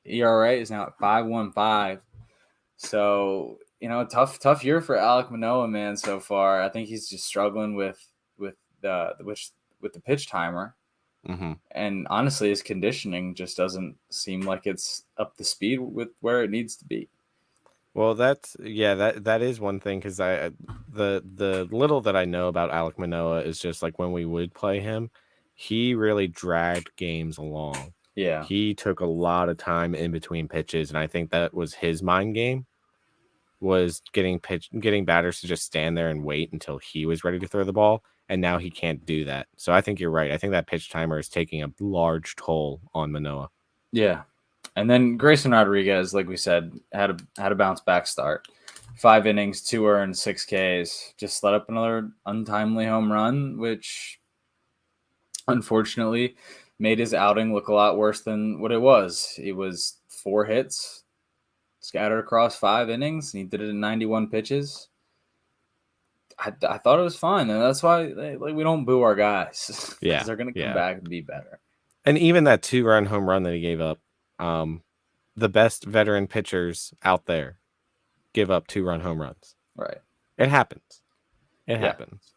ERA is now at 5.15. So tough year for Alek Manoah, man. So far, I think he's just struggling with the pitch timer, Mm-hmm. and honestly, his conditioning just doesn't seem like it's up to speed with where it needs to be. Well, that is one thing because the little that I know about Alek Manoah is just like when we would play him, he really dragged games along. Yeah, He took a lot of time in between pitches, and I think that was his mind game was getting batters to just stand there and wait until he was ready to throw the ball, and now he can't do that. So I think you're right. I think that pitch timer is taking a large toll on Manoah. yeah. And then Grayson Rodriguez, like we said, had a bounce back start. 5 innings, 2 earned, 6 Ks. Just let up another untimely home run, which unfortunately made his outing look a lot worse than what it was. It was 4 hits scattered across 5 innings. And he did it in 91 pitches. I thought it was fun, and that's why we don't boo our guys because Yeah, they're gonna come yeah. back and be better. And even that 2-run home run that he gave up, the best veteran pitchers out there give up 2-run home runs. Right. It happens. It Yeah. happens.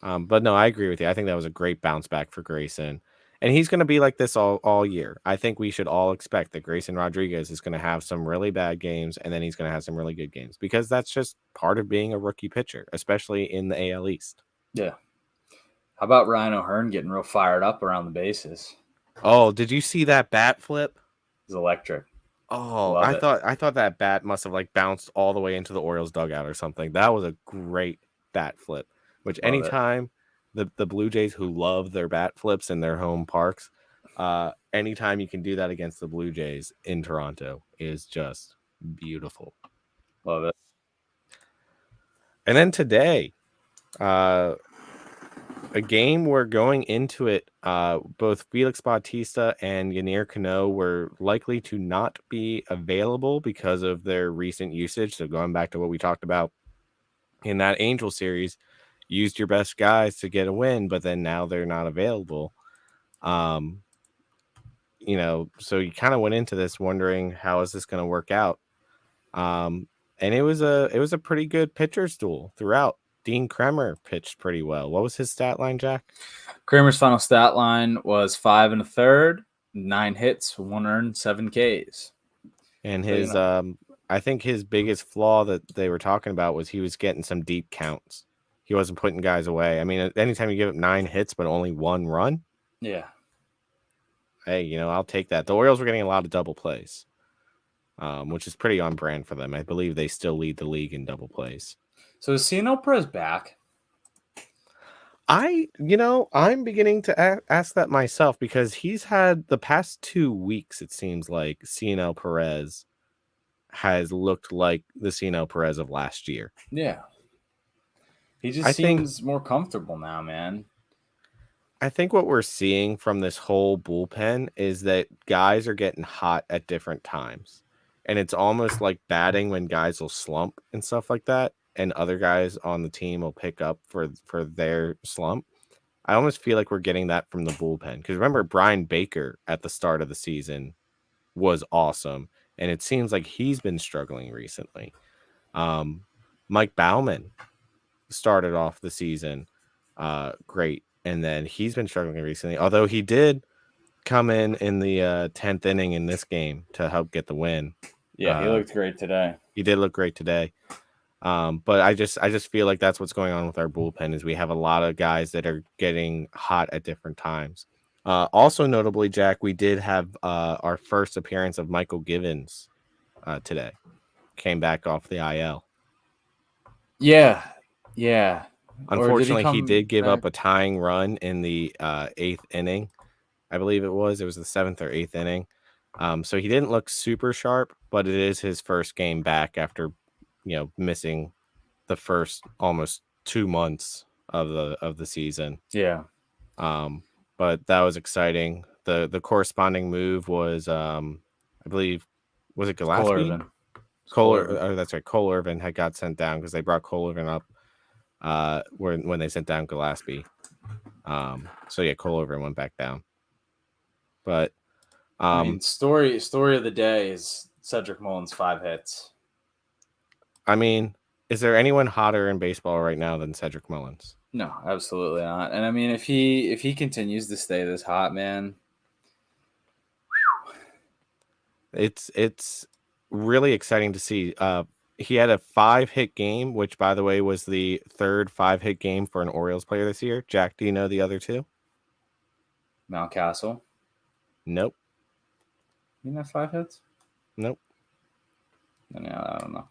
But no, I agree with you. I think that was a great bounce back for Grayson. And he's going to be like this all year. I think we should all expect that Grayson Rodriguez is going to have some really bad games and then he's going to have some really good games because that's just part of being a rookie pitcher, especially in the AL East. Yeah. How about Ryan O'Hearn getting real fired up around the bases? Oh, did you see that bat flip? It's electric. Oh, Love it. I thought that bat must have like bounced all the way into the Orioles dugout or something. That was a great bat flip. Which Love it. anytime the Blue Jays who love their bat flips in their home parks, anytime you can do that against the Blue Jays in Toronto is just beautiful. Love it. And then today, a game where going into it, both Felix Bautista and Yannier Cano were likely to not be available because of their recent usage. So going back to what we talked about in that Angel series, used your best guys to get a win, but then now they're not available. So you kind of went into this wondering how is this going to work out. And it was a pretty good pitcher's duel throughout. Dean Kremer pitched pretty well. What was his stat line, Jack? Kramer's final stat line was 5 1/3, 9 hits, 1 earned, 7 Ks. And So his I think his biggest flaw that they were talking about was he was getting some deep counts. He wasn't putting guys away. I mean, anytime you give up 9 hits but only 1 run, yeah. hey, I'll take that. The Orioles were getting a lot of double plays, which is pretty on brand for them. I believe they still lead the league in double plays. So is Ciano Perez back? I'm beginning to ask that myself because he's had the past 2 weeks, it seems like Ciano Perez has looked like the Ciano Perez of last year. Yeah. He just I think seems more comfortable now, man. I think what we're seeing from this whole bullpen is that guys are getting hot at different times. And it's almost like batting when guys will slump and stuff like that, and other guys on the team will pick up for their slump. I almost feel like we're getting that from the bullpen. Because remember, Brian Baker at the start of the season was awesome. And it seems like he's been struggling recently. Mike Baumann started off the season great. And then he's been struggling recently. Although he did come in the 10th inning in this game to help get the win. Yeah, he looked great today. He did look great today. But I just feel like that's what's going on with our bullpen is we have a lot of guys that are getting hot at different times. Also notably, Jack, we did have our first appearance of Michael Givens today. Came back off the IL. Yeah. Or did he Unfortunately, he come did give back? up a tying run in the 8th inning. I believe it was. It was the 7th or 8th inning. So he didn't look super sharp, but it is his first game back after, missing the first almost 2 months of the season. Yeah, Um, but that was exciting. The corresponding move was, I believe, was it it's Cole Gillespie? Irvin. It's Cole Irvin. Oh, that's right. Cole Irvin had got sent down because they brought Cole Irvin up when they sent down Gillespie. So yeah, Cole Irvin went back down. But I mean, story of the day is Cedric Mullins 5 hits. I mean, is there anyone hotter in baseball right now than Cedric Mullins? No, absolutely not. And I mean, if he continues to stay this hot, man. It's really exciting to see. He had a 5-hit game, which by the way was the third 5-hit game for an Orioles player this year. Jack, do you know the other two? Mountcastle. Nope. You know 5 hits? Nope. Yeah, I don't know.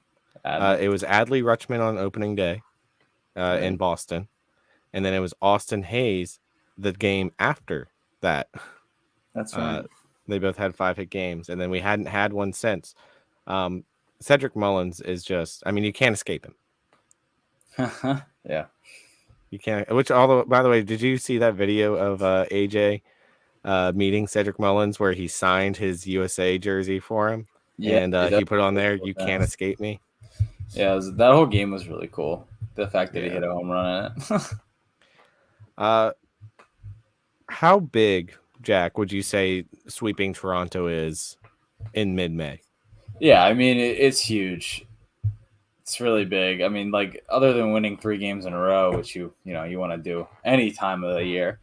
It was Adley Rutschman on opening day Right. in Boston, and then it was Austin Hayes the game after that. That's right. They both had 5-hit games, and then we hadn't had one since. Cedric Mullins is just, I mean, you can't escape him. Yeah. You can't, which, although, by the way, did you see that video of AJ meeting Cedric Mullins where he signed his USA jersey for him? Yeah. And Dude, he that's put on really there, cool, "You man. can't escape me." Yeah, that whole game was really cool. The fact that he Yeah. hit a home run in it. How big, Jack, would you say sweeping Toronto is in mid-May? Yeah, I mean, it's huge. It's really big. I mean, like other than winning 3 games in a row, which you want to do any time of the year,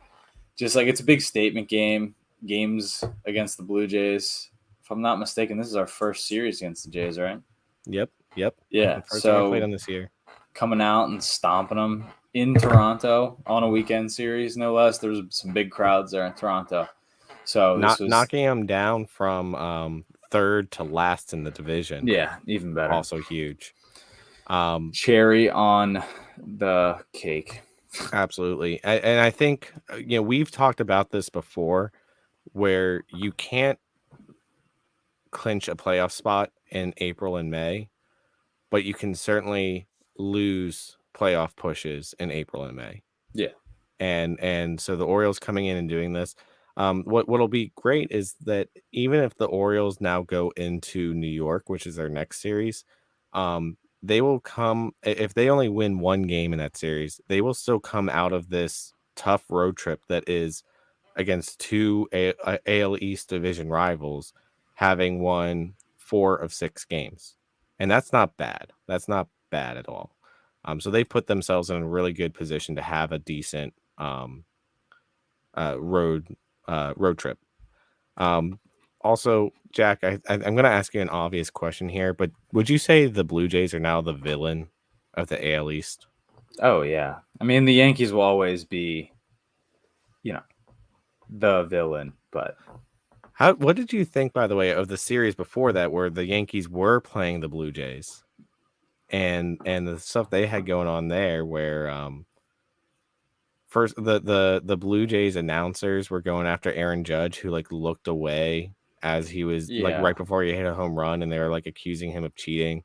just like it's a big statement game. Games against the Blue Jays. If I'm not mistaken, this is our first series against the Jays, right? Yep. Yeah. First time I played So them this year. coming out and stomping them in Toronto on a weekend series, no less. There was some big crowds there in Toronto. So this Not was, knocking them down from third to last in the division. yeah, even better. Also huge. Cherry on the cake. Absolutely. And I think, we've talked about this before where you can't clinch a playoff spot in April and May, but you can certainly lose playoff pushes in April and May. Yeah. And so the Orioles coming in and doing this. What'll be great is that even if the Orioles now go into New York, which is their next series, they will come if they only win one game in that series, they will still come out of this tough road trip that is against two AL East division rivals, having won 4 of 6 games, and that's not bad. That's not bad at all. So they put themselves in a really good position to have a decent road trip. Also, Jack, I'm going to ask you an obvious question here, but would you say the Blue Jays are now the villain of the AL East? Oh yeah. I mean, the Yankees will always be, the villain, but What did you think, by the way, of the series before that, where the Yankees were playing the Blue Jays, and the stuff they had going on there, where first the Blue Jays announcers were going after Aaron Judge, who like looked away as he was like yeah. right before he hit a home run, and they were like accusing him of cheating.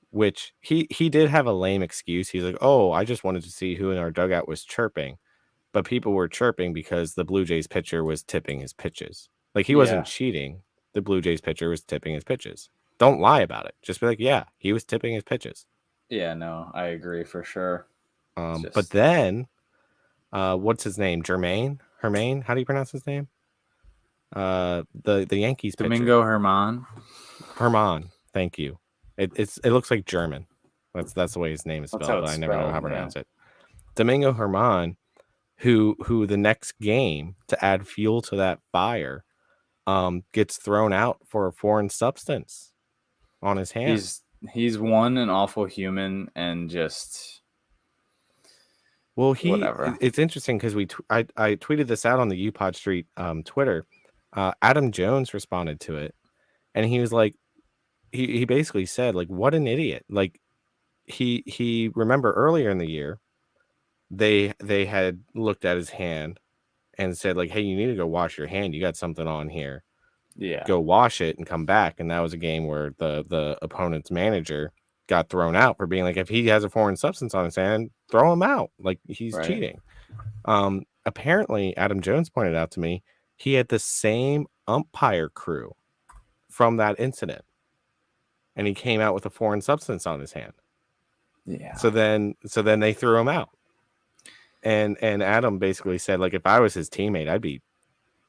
Which he did have a lame excuse. He's like, "Oh, I just wanted to see who in our dugout was chirping," but people were chirping because the Blue Jays pitcher was tipping his pitches. Like he wasn't Yeah. cheating. The Blue Jays pitcher was tipping his pitches. Don't lie about it. Just be like, "Yeah, he was tipping his pitches." Yeah, no, I agree for sure. It's But just then, what's his name? Hermaine. How do you pronounce his name? The Yankees pitcher, Domingo Herman. Herman. Thank you. It looks like German. That's the way his name is That's how spelled, but it's I never know how spelled. to Yeah. pronounce it. Domingo Herman, who the next game to add fuel to that fire, gets thrown out for a foreign substance on his hand. He's one an awful human and just Well, whatever. it's interesting because I tweeted this out on the UPod Street Twitter. Adam Jones responded to it, and he was like, he basically said like, "What an idiot! Like he remember earlier in the year, they had looked at his hand and said like, "Hey, you need to go wash your hand. You got something on here. Yeah. Go wash it and come back." And that was a game where the opponent's manager got thrown out for being like, if he has a foreign substance on his hand, throw him out. Like he's Right. cheating. Apparently, Adam Jones pointed out to me he had the same umpire crew from that incident, and he came out with a foreign substance on his hand. Yeah. So then they threw him out. And Adam basically said, like, if I was his teammate, I'd be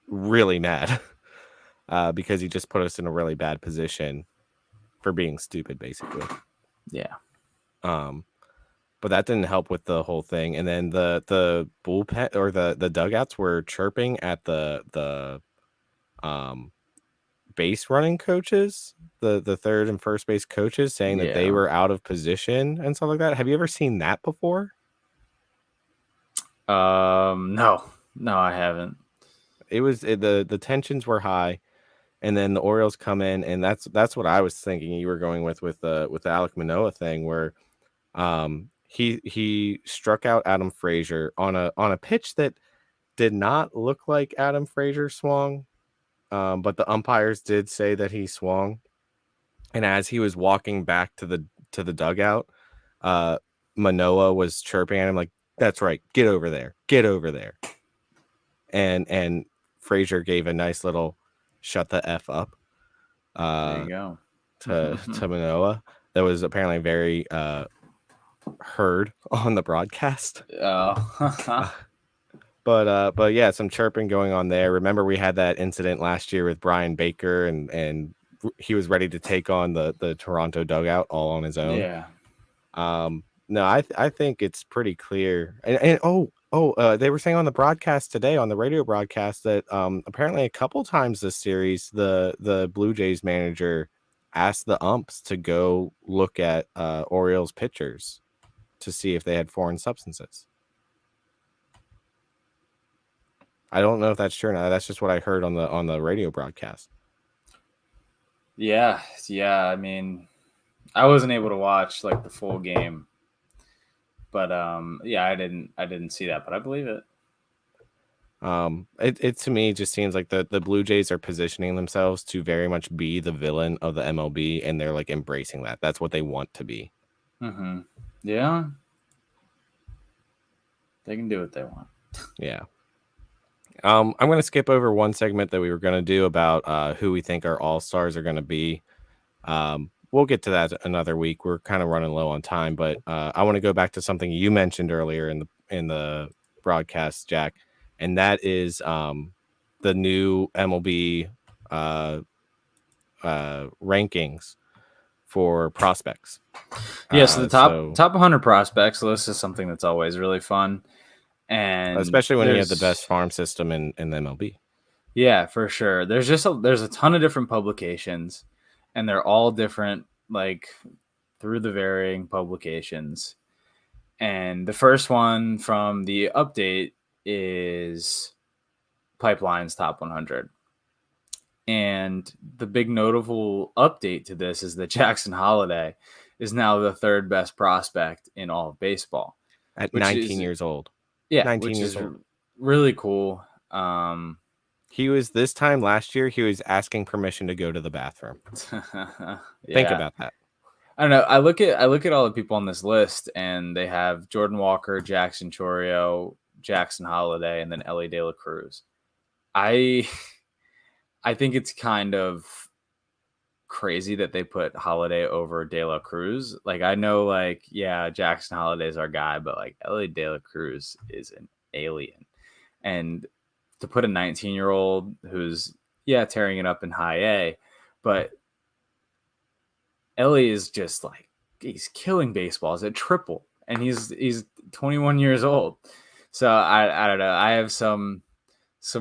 really mad because he just put us in a really bad position for being stupid, basically. Yeah. But that didn't help with the whole thing. And then the bullpen or the dugouts were chirping at the base running coaches, the third and first base coaches, saying that they Yeah. were out of position and stuff like that. Have you ever seen that before? No, I haven't. The tensions were high, and then the Orioles come in, and that's what I was thinking you were going with the Alek Manoah thing, where he struck out Adam Frazier on a pitch that did not look like Adam Frazier swung, but the umpires did say that he swung. And as he was walking back to the dugout, Manoah was chirping at him like, "That's right, get over there, get over there." And Frazier gave a nice little "shut the f up" There you go. to Manoah. That was apparently very heard on the broadcast. Oh. But yeah, some chirping going on there. Remember, we had that incident last year with Brian Baker, and he was ready to take on the Toronto dugout all on his own. Yeah. No, I think it's pretty clear. And they were saying on the broadcast today, on the radio broadcast, that apparently a couple times this series, the Blue Jays manager asked the umps to go look at Orioles pitchers to see if they had foreign substances. I don't know if that's true or not. That's just what I heard on the radio broadcast. Yeah. I mean, I wasn't able to watch like the full game, but yeah, I didn't see that, but I believe it. It to me just seems like the Blue Jays are positioning themselves to very much be the villain of the MLB, and they're like embracing that. That's what they want to be. Mm-hmm. Yeah. They can do what they want. Yeah. I'm going to skip over one segment that we were going to do about who we think our all-stars are going to be. We'll get to that another week. We're kind of running low on time, but I want to go back to something you mentioned earlier in the broadcast, Jack, and that is the new MLB rankings for prospects. Yeah, so the top 100 prospects list is something that's always really fun, and especially when you have the best farm system in the MLB. Yeah, for sure. There's a ton of different publications, and they're all different, like through the varying publications. And the first one from the update is Pipeline's Top 100. And the big notable update to this is that Jackson Holliday is now the third best prospect in all of baseball at 19 years old. Yeah, 19 which years is old. Really cool. He was this time last year. He was asking permission to go to the bathroom. Yeah. Think about that. I don't know. I look at all the people on this list, and they have Jordan Walker, Jackson Chorio, Jackson Holliday, and then Ellie De La Cruz. I think it's kind of crazy that they put Holliday over De La Cruz. Like, I know, like, yeah, Jackson Holliday's our guy, but like Ellie De La Cruz is an alien. And to put a 19-year-old who's tearing it up in high A, but Ellie is just like, he's killing baseballs at triple, and he's 21 years old. So I don't know. I have some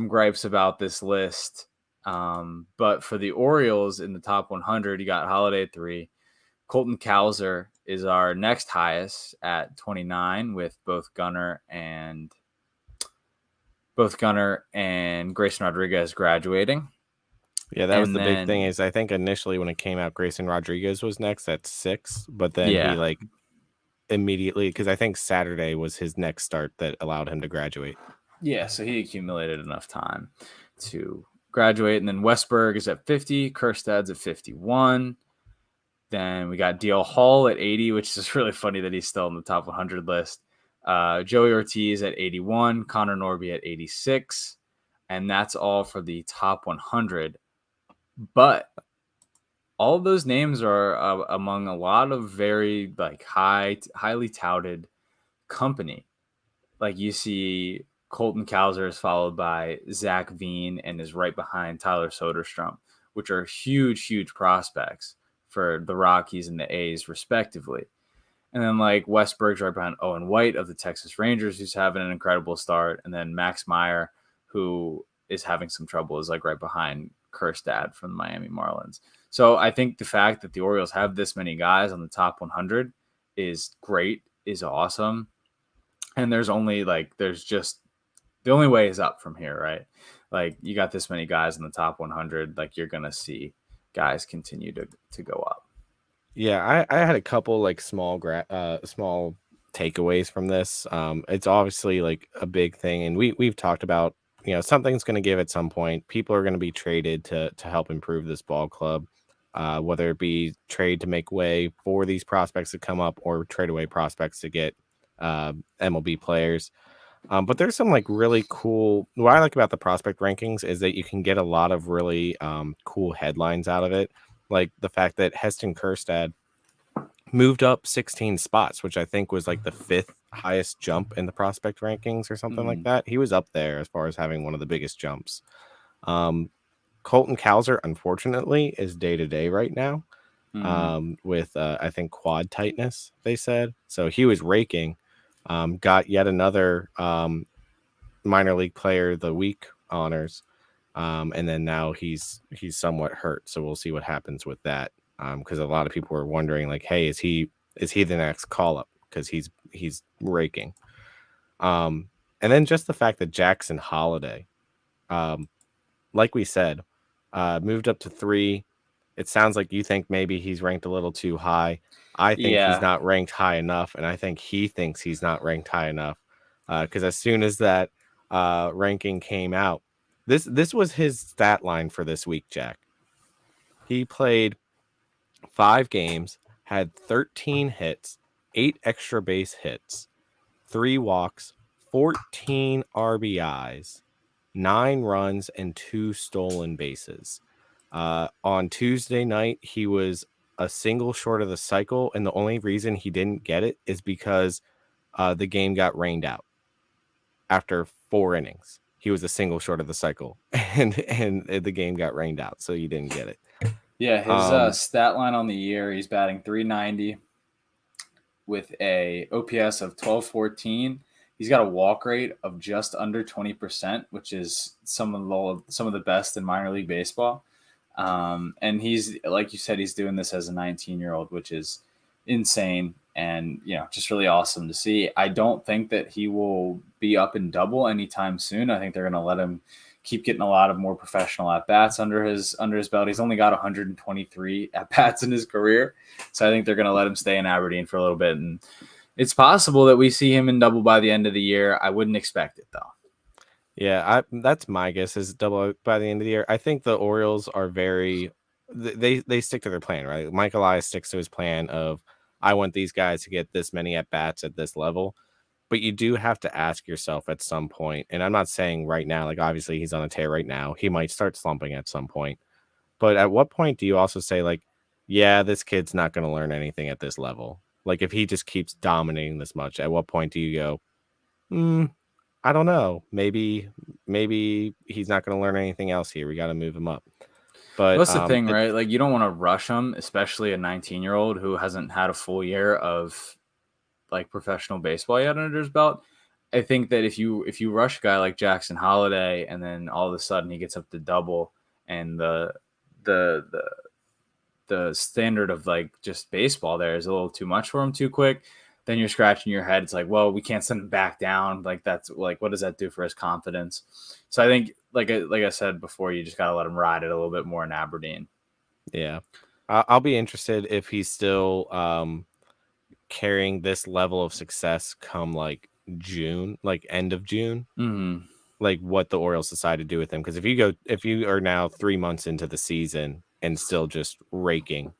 gripes about this list. But for the Orioles in the top 100, you got Holliday at 3. Colton Cowser is our next highest at 29, with both Gunnar and Grayson Rodriguez graduating. Yeah, that was the big thing. Is I think initially when it came out, Grayson Rodriguez was next at 6, but then he like immediately? Because I think Saturday was his next start that allowed him to graduate. Yeah, so he accumulated enough time to graduate. And then Westberg is at 50, Kerstad's at 51. Then we got DL Hall at 80, which is really funny that he's still on the top 100 list. Joey Ortiz at 81, Connor Norby at 86. And that's all for the top 100. But all of those names are among a lot of very like highly touted company. Like you see Colton Cowser is followed by Zach Veen and is right behind Tyler Soderstrom, which are huge prospects for the Rockies and the A's respectively. And then like Westberg's right behind Owen White of the Texas Rangers, who's having an incredible start. And then Max Meyer, who is having some trouble, is like right behind Kerstad from the Miami Marlins. So I think the fact that the Orioles have this many guys on the top 100 is great, is awesome. And there's just the only way is up from here, right? Like you got this many guys in the top 100, like you're gonna see guys continue to go up. Yeah, I had a couple like small takeaways from this. It's obviously like a big thing, and we've talked about, something's going to give at some point. People are going to be traded to help improve this ball club, whether it be trade to make way for these prospects to come up or trade away prospects to get MLB players. But there's some like really cool. What I like about the prospect rankings is that you can get a lot of really cool headlines out of it, like the fact that Heston Kjerstad moved up 16 spots, which I think was like the fifth highest jump in the prospect rankings or something like Mm, that. He was up there as far as having one of the biggest jumps. Colton Cowser, unfortunately, is day to day right now with, I think, quad tightness, they said. So he was raking, got yet another minor league player of the week honors. And then now he's somewhat hurt. So we'll see what happens with that. Because a lot of people were wondering, like, hey, is he the next call up? Because he's raking. And then just the fact that Jackson Holiday, um, like we said, moved up to 3. It sounds like you think maybe he's ranked a little too high. I think he's yeah, not ranked high enough, and I think he thinks he's not ranked high enough. Because as soon as that ranking came out, this was his stat line for this week, Jack. He played 5 games, had 13 hits, 8 extra base hits, 3 walks, 14 RBIs, 9 runs, and 2 stolen bases. On Tuesday night, he was a single short of the cycle, and the only reason he didn't get it is because the game got rained out after 4 innings. He was a single short of the cycle, and the game got rained out, so you didn't get it. yeah. His Um, stat line on the year, he's batting 390 with a OPS of 1214. He's got a walk rate of just under 20%, which is some of the best in minor league baseball. And he's like you said, he's doing this as a 19-year-old, which is insane and just really awesome to see. I don't think that he will be up in double anytime soon. I think they're going to let him keep getting a lot of more professional at bats under his belt. He's only got 123 at bats in his career, so I think they're going to let him stay in Aberdeen for a little bit, and it's possible that we see him in double by the end of the year. I wouldn't expect it though. Yeah, that's my guess is double by the end of the year. I think the Orioles are very they stick to their plan, right? Mike Elias sticks to his plan of I want these guys to get this many at bats at this level. But you do have to ask yourself at some point, and I'm not saying right now, like obviously he's on a tear right now. He might start slumping at some point. But at what point do you also say, like, yeah, this kid's not going to learn anything at this level? Like if he just keeps dominating this much, at what point do you go, hmm, I don't know. Maybe he's not going to learn anything else here. We got to move him up. Well, But that's the thing, right? Like you don't want to rush him, especially a 19-year-old who hasn't had a full year of like professional baseball yet under his belt. I think that if you rush a guy like Jackson Holiday and then all of a sudden he gets up to double and the the the standard of like just baseball there is a little too much for him too quick, then you're scratching your head. It's like, well, we can't send him back down. Like that's like, what does that do for his confidence? So I think, like I said before, you just gotta let him ride it a little bit more in Aberdeen. yeah, I'll be interested if he's still carrying this level of success come like June, like end of June, Mm. like what the Orioles decide to do with him. Because if you are now 3 months into the season and still just raking,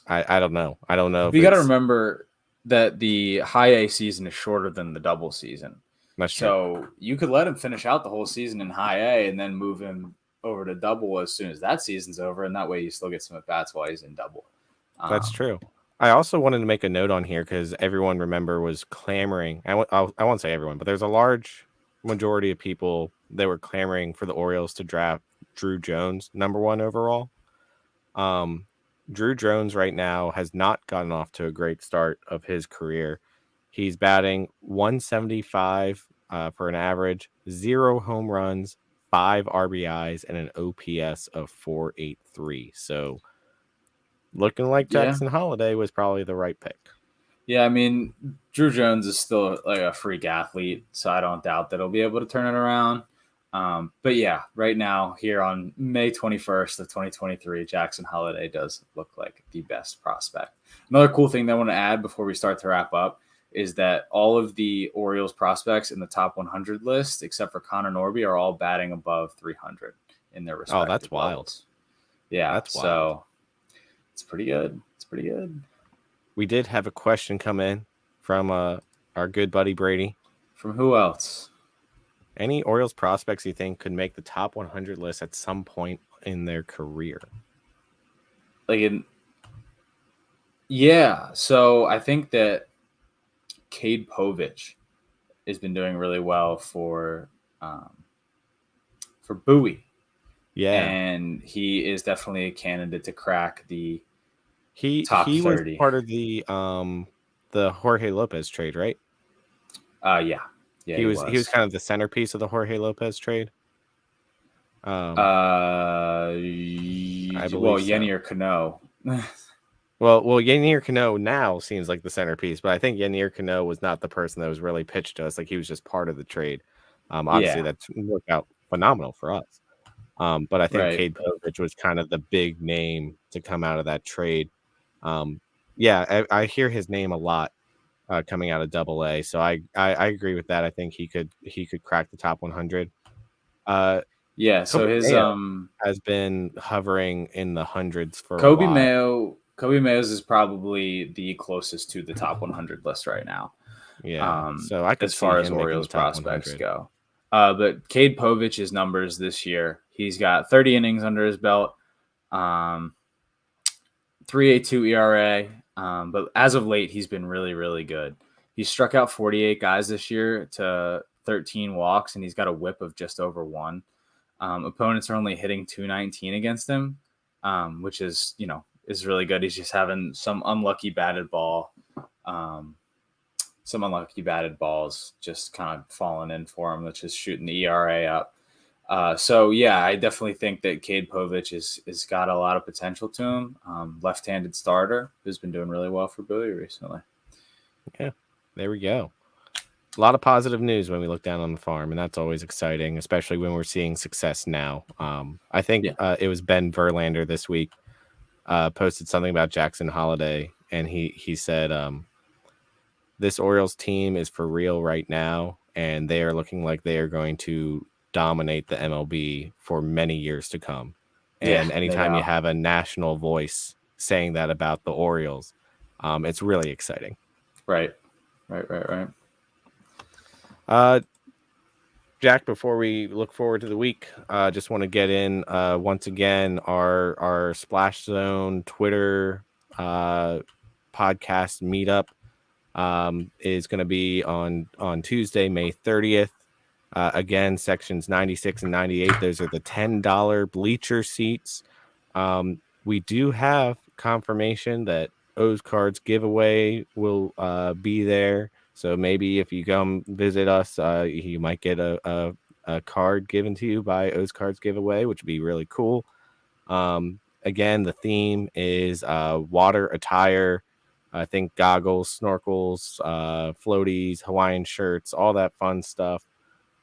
I don't know. I don't know if We got to it's remember that the high A season is shorter than the double season. that's true. So you could let him finish out the whole season in high A and then move him over to double as soon as that season's over. And that way you still get some at bats while he's in double. That's true. I also wanted to make a note on here because everyone, remember, was clamoring. I won't say everyone, but there's a large majority of people that were clamoring for the Orioles to draft Drew Jones #1 overall. Um, Drew Jones right now has not gotten off to a great start of his career. He's batting 175 for an average, 0 home runs, 5 RBIs, and an OPS of 483. So looking like Yeah. Jackson Holiday was probably the right pick. Yeah, I mean, Drew Jones is still like a freak athlete, so I don't doubt that he'll be able to turn it around. But yeah, right now, here on May 21st of 2023, Jackson Holiday does look like the best prospect. Another cool thing that I want to add before we start to wrap up is that all of the Orioles prospects in the top 100 list, except for Connor Norby, are all batting above 300 in their Oh, that's respective wild. levels. Yeah, That's wild. so it's pretty good. It's pretty good. We did have a question come in from our good buddy Brady. From who else? Any Orioles prospects you think could make the top 100 list at some point in their career? Yeah, so I think that Cade Povich has been doing really well for Bowie, Yeah. and he is definitely a candidate to crack the top He was 30. part of the Jorge Lopez trade, right? Yeah, yeah, he He was was. kind of the centerpiece of the Jorge Lopez trade. I Well, believe so. Yenier Cano. Well, Yennier Cano now seems like the centerpiece, but I think Yennier Cano was not the person that was really pitched to us. Like he was just part of the trade. Obviously Yeah, that's worked out phenomenal for us. But I think right. Cade Povich was kind of the big name to come out of that trade. Um, yeah, I hear his name a lot coming out of Double A, so I agree with that. I think he could crack the top 100. Uh, Yeah, so Kobe his Mayo has been hovering in the hundreds for a while. Kobe Mayo's is probably the closest to the top 100 list right now. Yeah, so I could As see far as him making the Orioles top prospects 100. go. But Cade Povich's numbers this year, he's got 30 innings under his belt, 3.82 ERA. But as of late, he's been really, really good. He struck out 48 guys this year to 13 walks, and he's got a whip of just over 1. Opponents are only hitting 219 against him, which is is really good. He's just having some unlucky batted ball. Some unlucky batted balls just kind of falling in for him, which is shooting the ERA up. So yeah, I definitely think that Cade Povich is got a lot of potential to him. Left-handed starter who's been doing really well for Bowie recently. Yeah, there we go. A lot of positive news when we look down on the farm, and that's always exciting, especially when we're seeing success now. I think Yeah, it was Ben Verlander this week posted something about Jackson Holiday, and he said this Orioles team is for real right now, and they are looking like they are going to dominate the MLB for many years to come. yeah, And no anytime you doubt. have a national voice saying that about the Orioles, it's really exciting. Right, right. Uh, Jack, before we look forward to the week, just want to get in once again our Splash Zone Twitter podcast meetup is going to be on Tuesday, May 30th. Again, sections 96 and 98. Those are the $10 bleacher seats. We do have confirmation that O's Cards giveaway will be there. So maybe if you come visit us, you might get a card given to you by O's Cards giveaway, which would be really cool. Again, the theme is water attire. I think goggles, snorkels, floaties, Hawaiian shirts, all that fun stuff.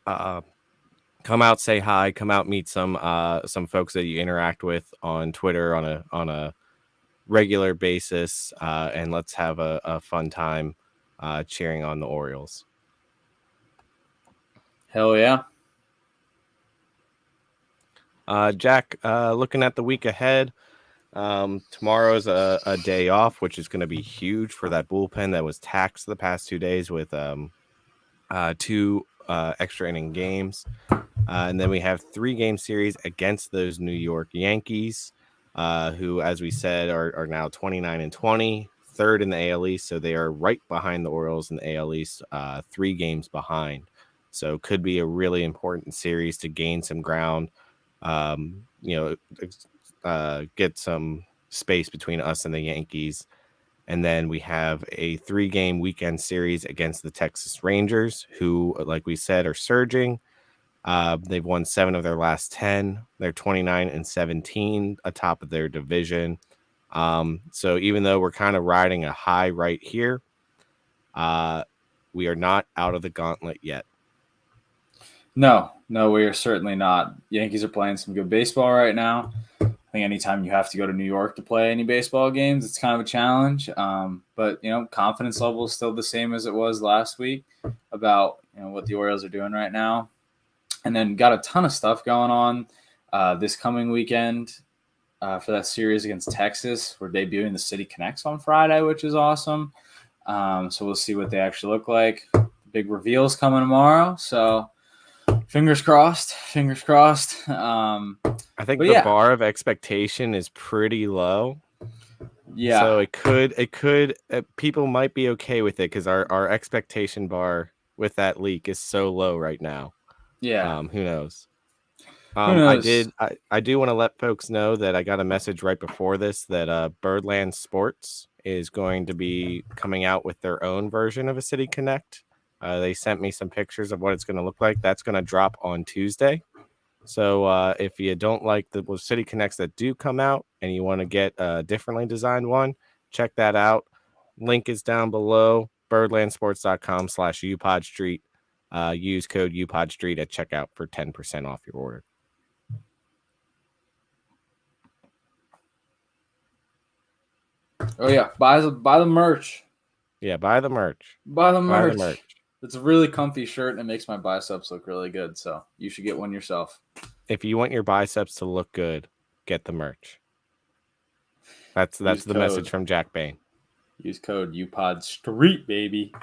Come out, say hi, come out, meet some folks that you interact with on Twitter on a regular basis, and let's have a fun time cheering on the Orioles. Hell yeah. Jack, looking at the week ahead, tomorrow's a day off, which is going to be huge for that bullpen that was taxed the past 2 days with 2 extra inning games. And then we have 3-game series against those New York Yankees, who, as we said, are now 29-20, third in the AL East. So they are right behind the Orioles in the AL East, 3 games behind. So could be a really important series to gain some ground, get some space between us and the Yankees. And then we have a 3-game weekend series against the Texas Rangers, who, like we said, are surging. They've won 7 of their last 10. They're 29-17 atop of their division. So even though we're kind of riding a high right here, we are not out of the gauntlet yet. No, we are certainly not. Yankees are playing some good baseball right now. I think anytime you have to go to New York to play any baseball games, it's kind of a challenge. But confidence level is still the same as it was last week about what the Orioles are doing right now. And then got a ton of stuff going on this coming weekend for that series against Texas. We're debuting the City Connects on Friday, which is awesome. So we'll see what they actually look like. Big reveals coming tomorrow. So fingers crossed. I think the bar of expectation is pretty low. Yeah. So it could people might be okay with it because our expectation bar with that leak is so low right now. Yeah. Who knows? Who knows? I do want to let folks know that I got a message right before this that Birdland Sports is going to be coming out with their own version of a City Connect. They sent me some pictures of what it's going to look like. That's going to drop on Tuesday. So if you don't like the City Connects that do come out and you want to get a differently designed one, check that out. Link is down below, birdlandsports.com/UPodStreet. Use code UPodStreet at checkout for 10% off your order. Oh yeah, buy the merch. Yeah, buy the merch. Buy the merch. It's a really comfy shirt and it makes my biceps look really good. So you should get one yourself. If you want your biceps to look good, get the merch. That's the message from Jack Bain. Use code UPodStreet, baby.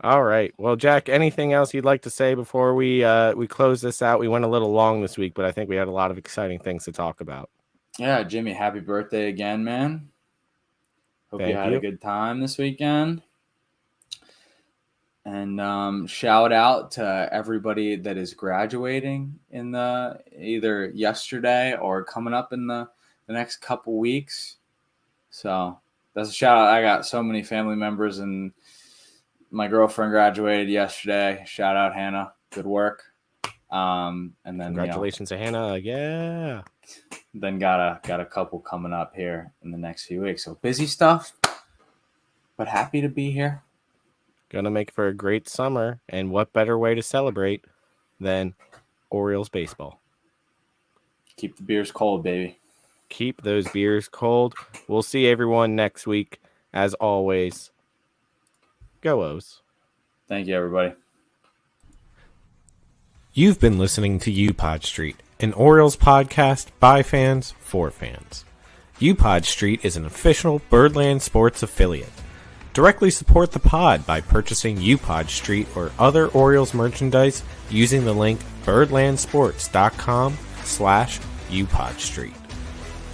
All right. Well, Jack, anything else you'd like to say before we close this out? We went a little long this week, but I think we had a lot of exciting things to talk about. Yeah, Jimmy, happy birthday again, man. Hope you had a good time this weekend. And shout out to everybody that is graduating in either yesterday or coming up in the next couple weeks. So that's a shout out. I got so many family members, and my girlfriend graduated yesterday. Shout out Hannah. Good work. And then congratulations to Hannah. Yeah. Then got a couple coming up here in the next few weeks. So busy stuff, but happy to be here. Gonna make for a great summer, and what better way to celebrate than Orioles baseball? Keep the beers cold, baby. Keep those beers cold. We'll see everyone next week. As always, go O's. Thank you, everybody. You've been listening to UPod Street, an Orioles podcast by fans for fans. UPod Street is an official Birdland Sports affiliate. Directly support the pod by purchasing UPod Street or other Orioles merchandise using the link birdlandsports.com/UPod Street.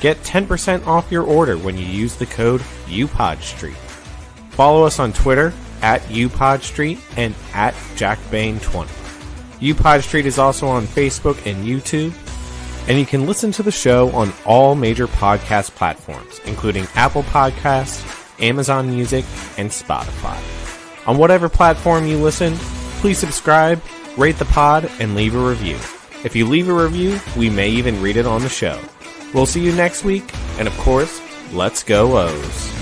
Get 10% off your order when you use the code UPod Street. Follow us on Twitter @UPod Street and @JackBain20. UPod Street is also on Facebook and YouTube, and you can listen to the show on all major podcast platforms, including Apple Podcasts, Amazon Music, and Spotify. On whatever platform you listen, please subscribe, rate the pod, and leave a review. If you leave a review, we may even read it on the show. We'll see you next week, and of course, let's go O's.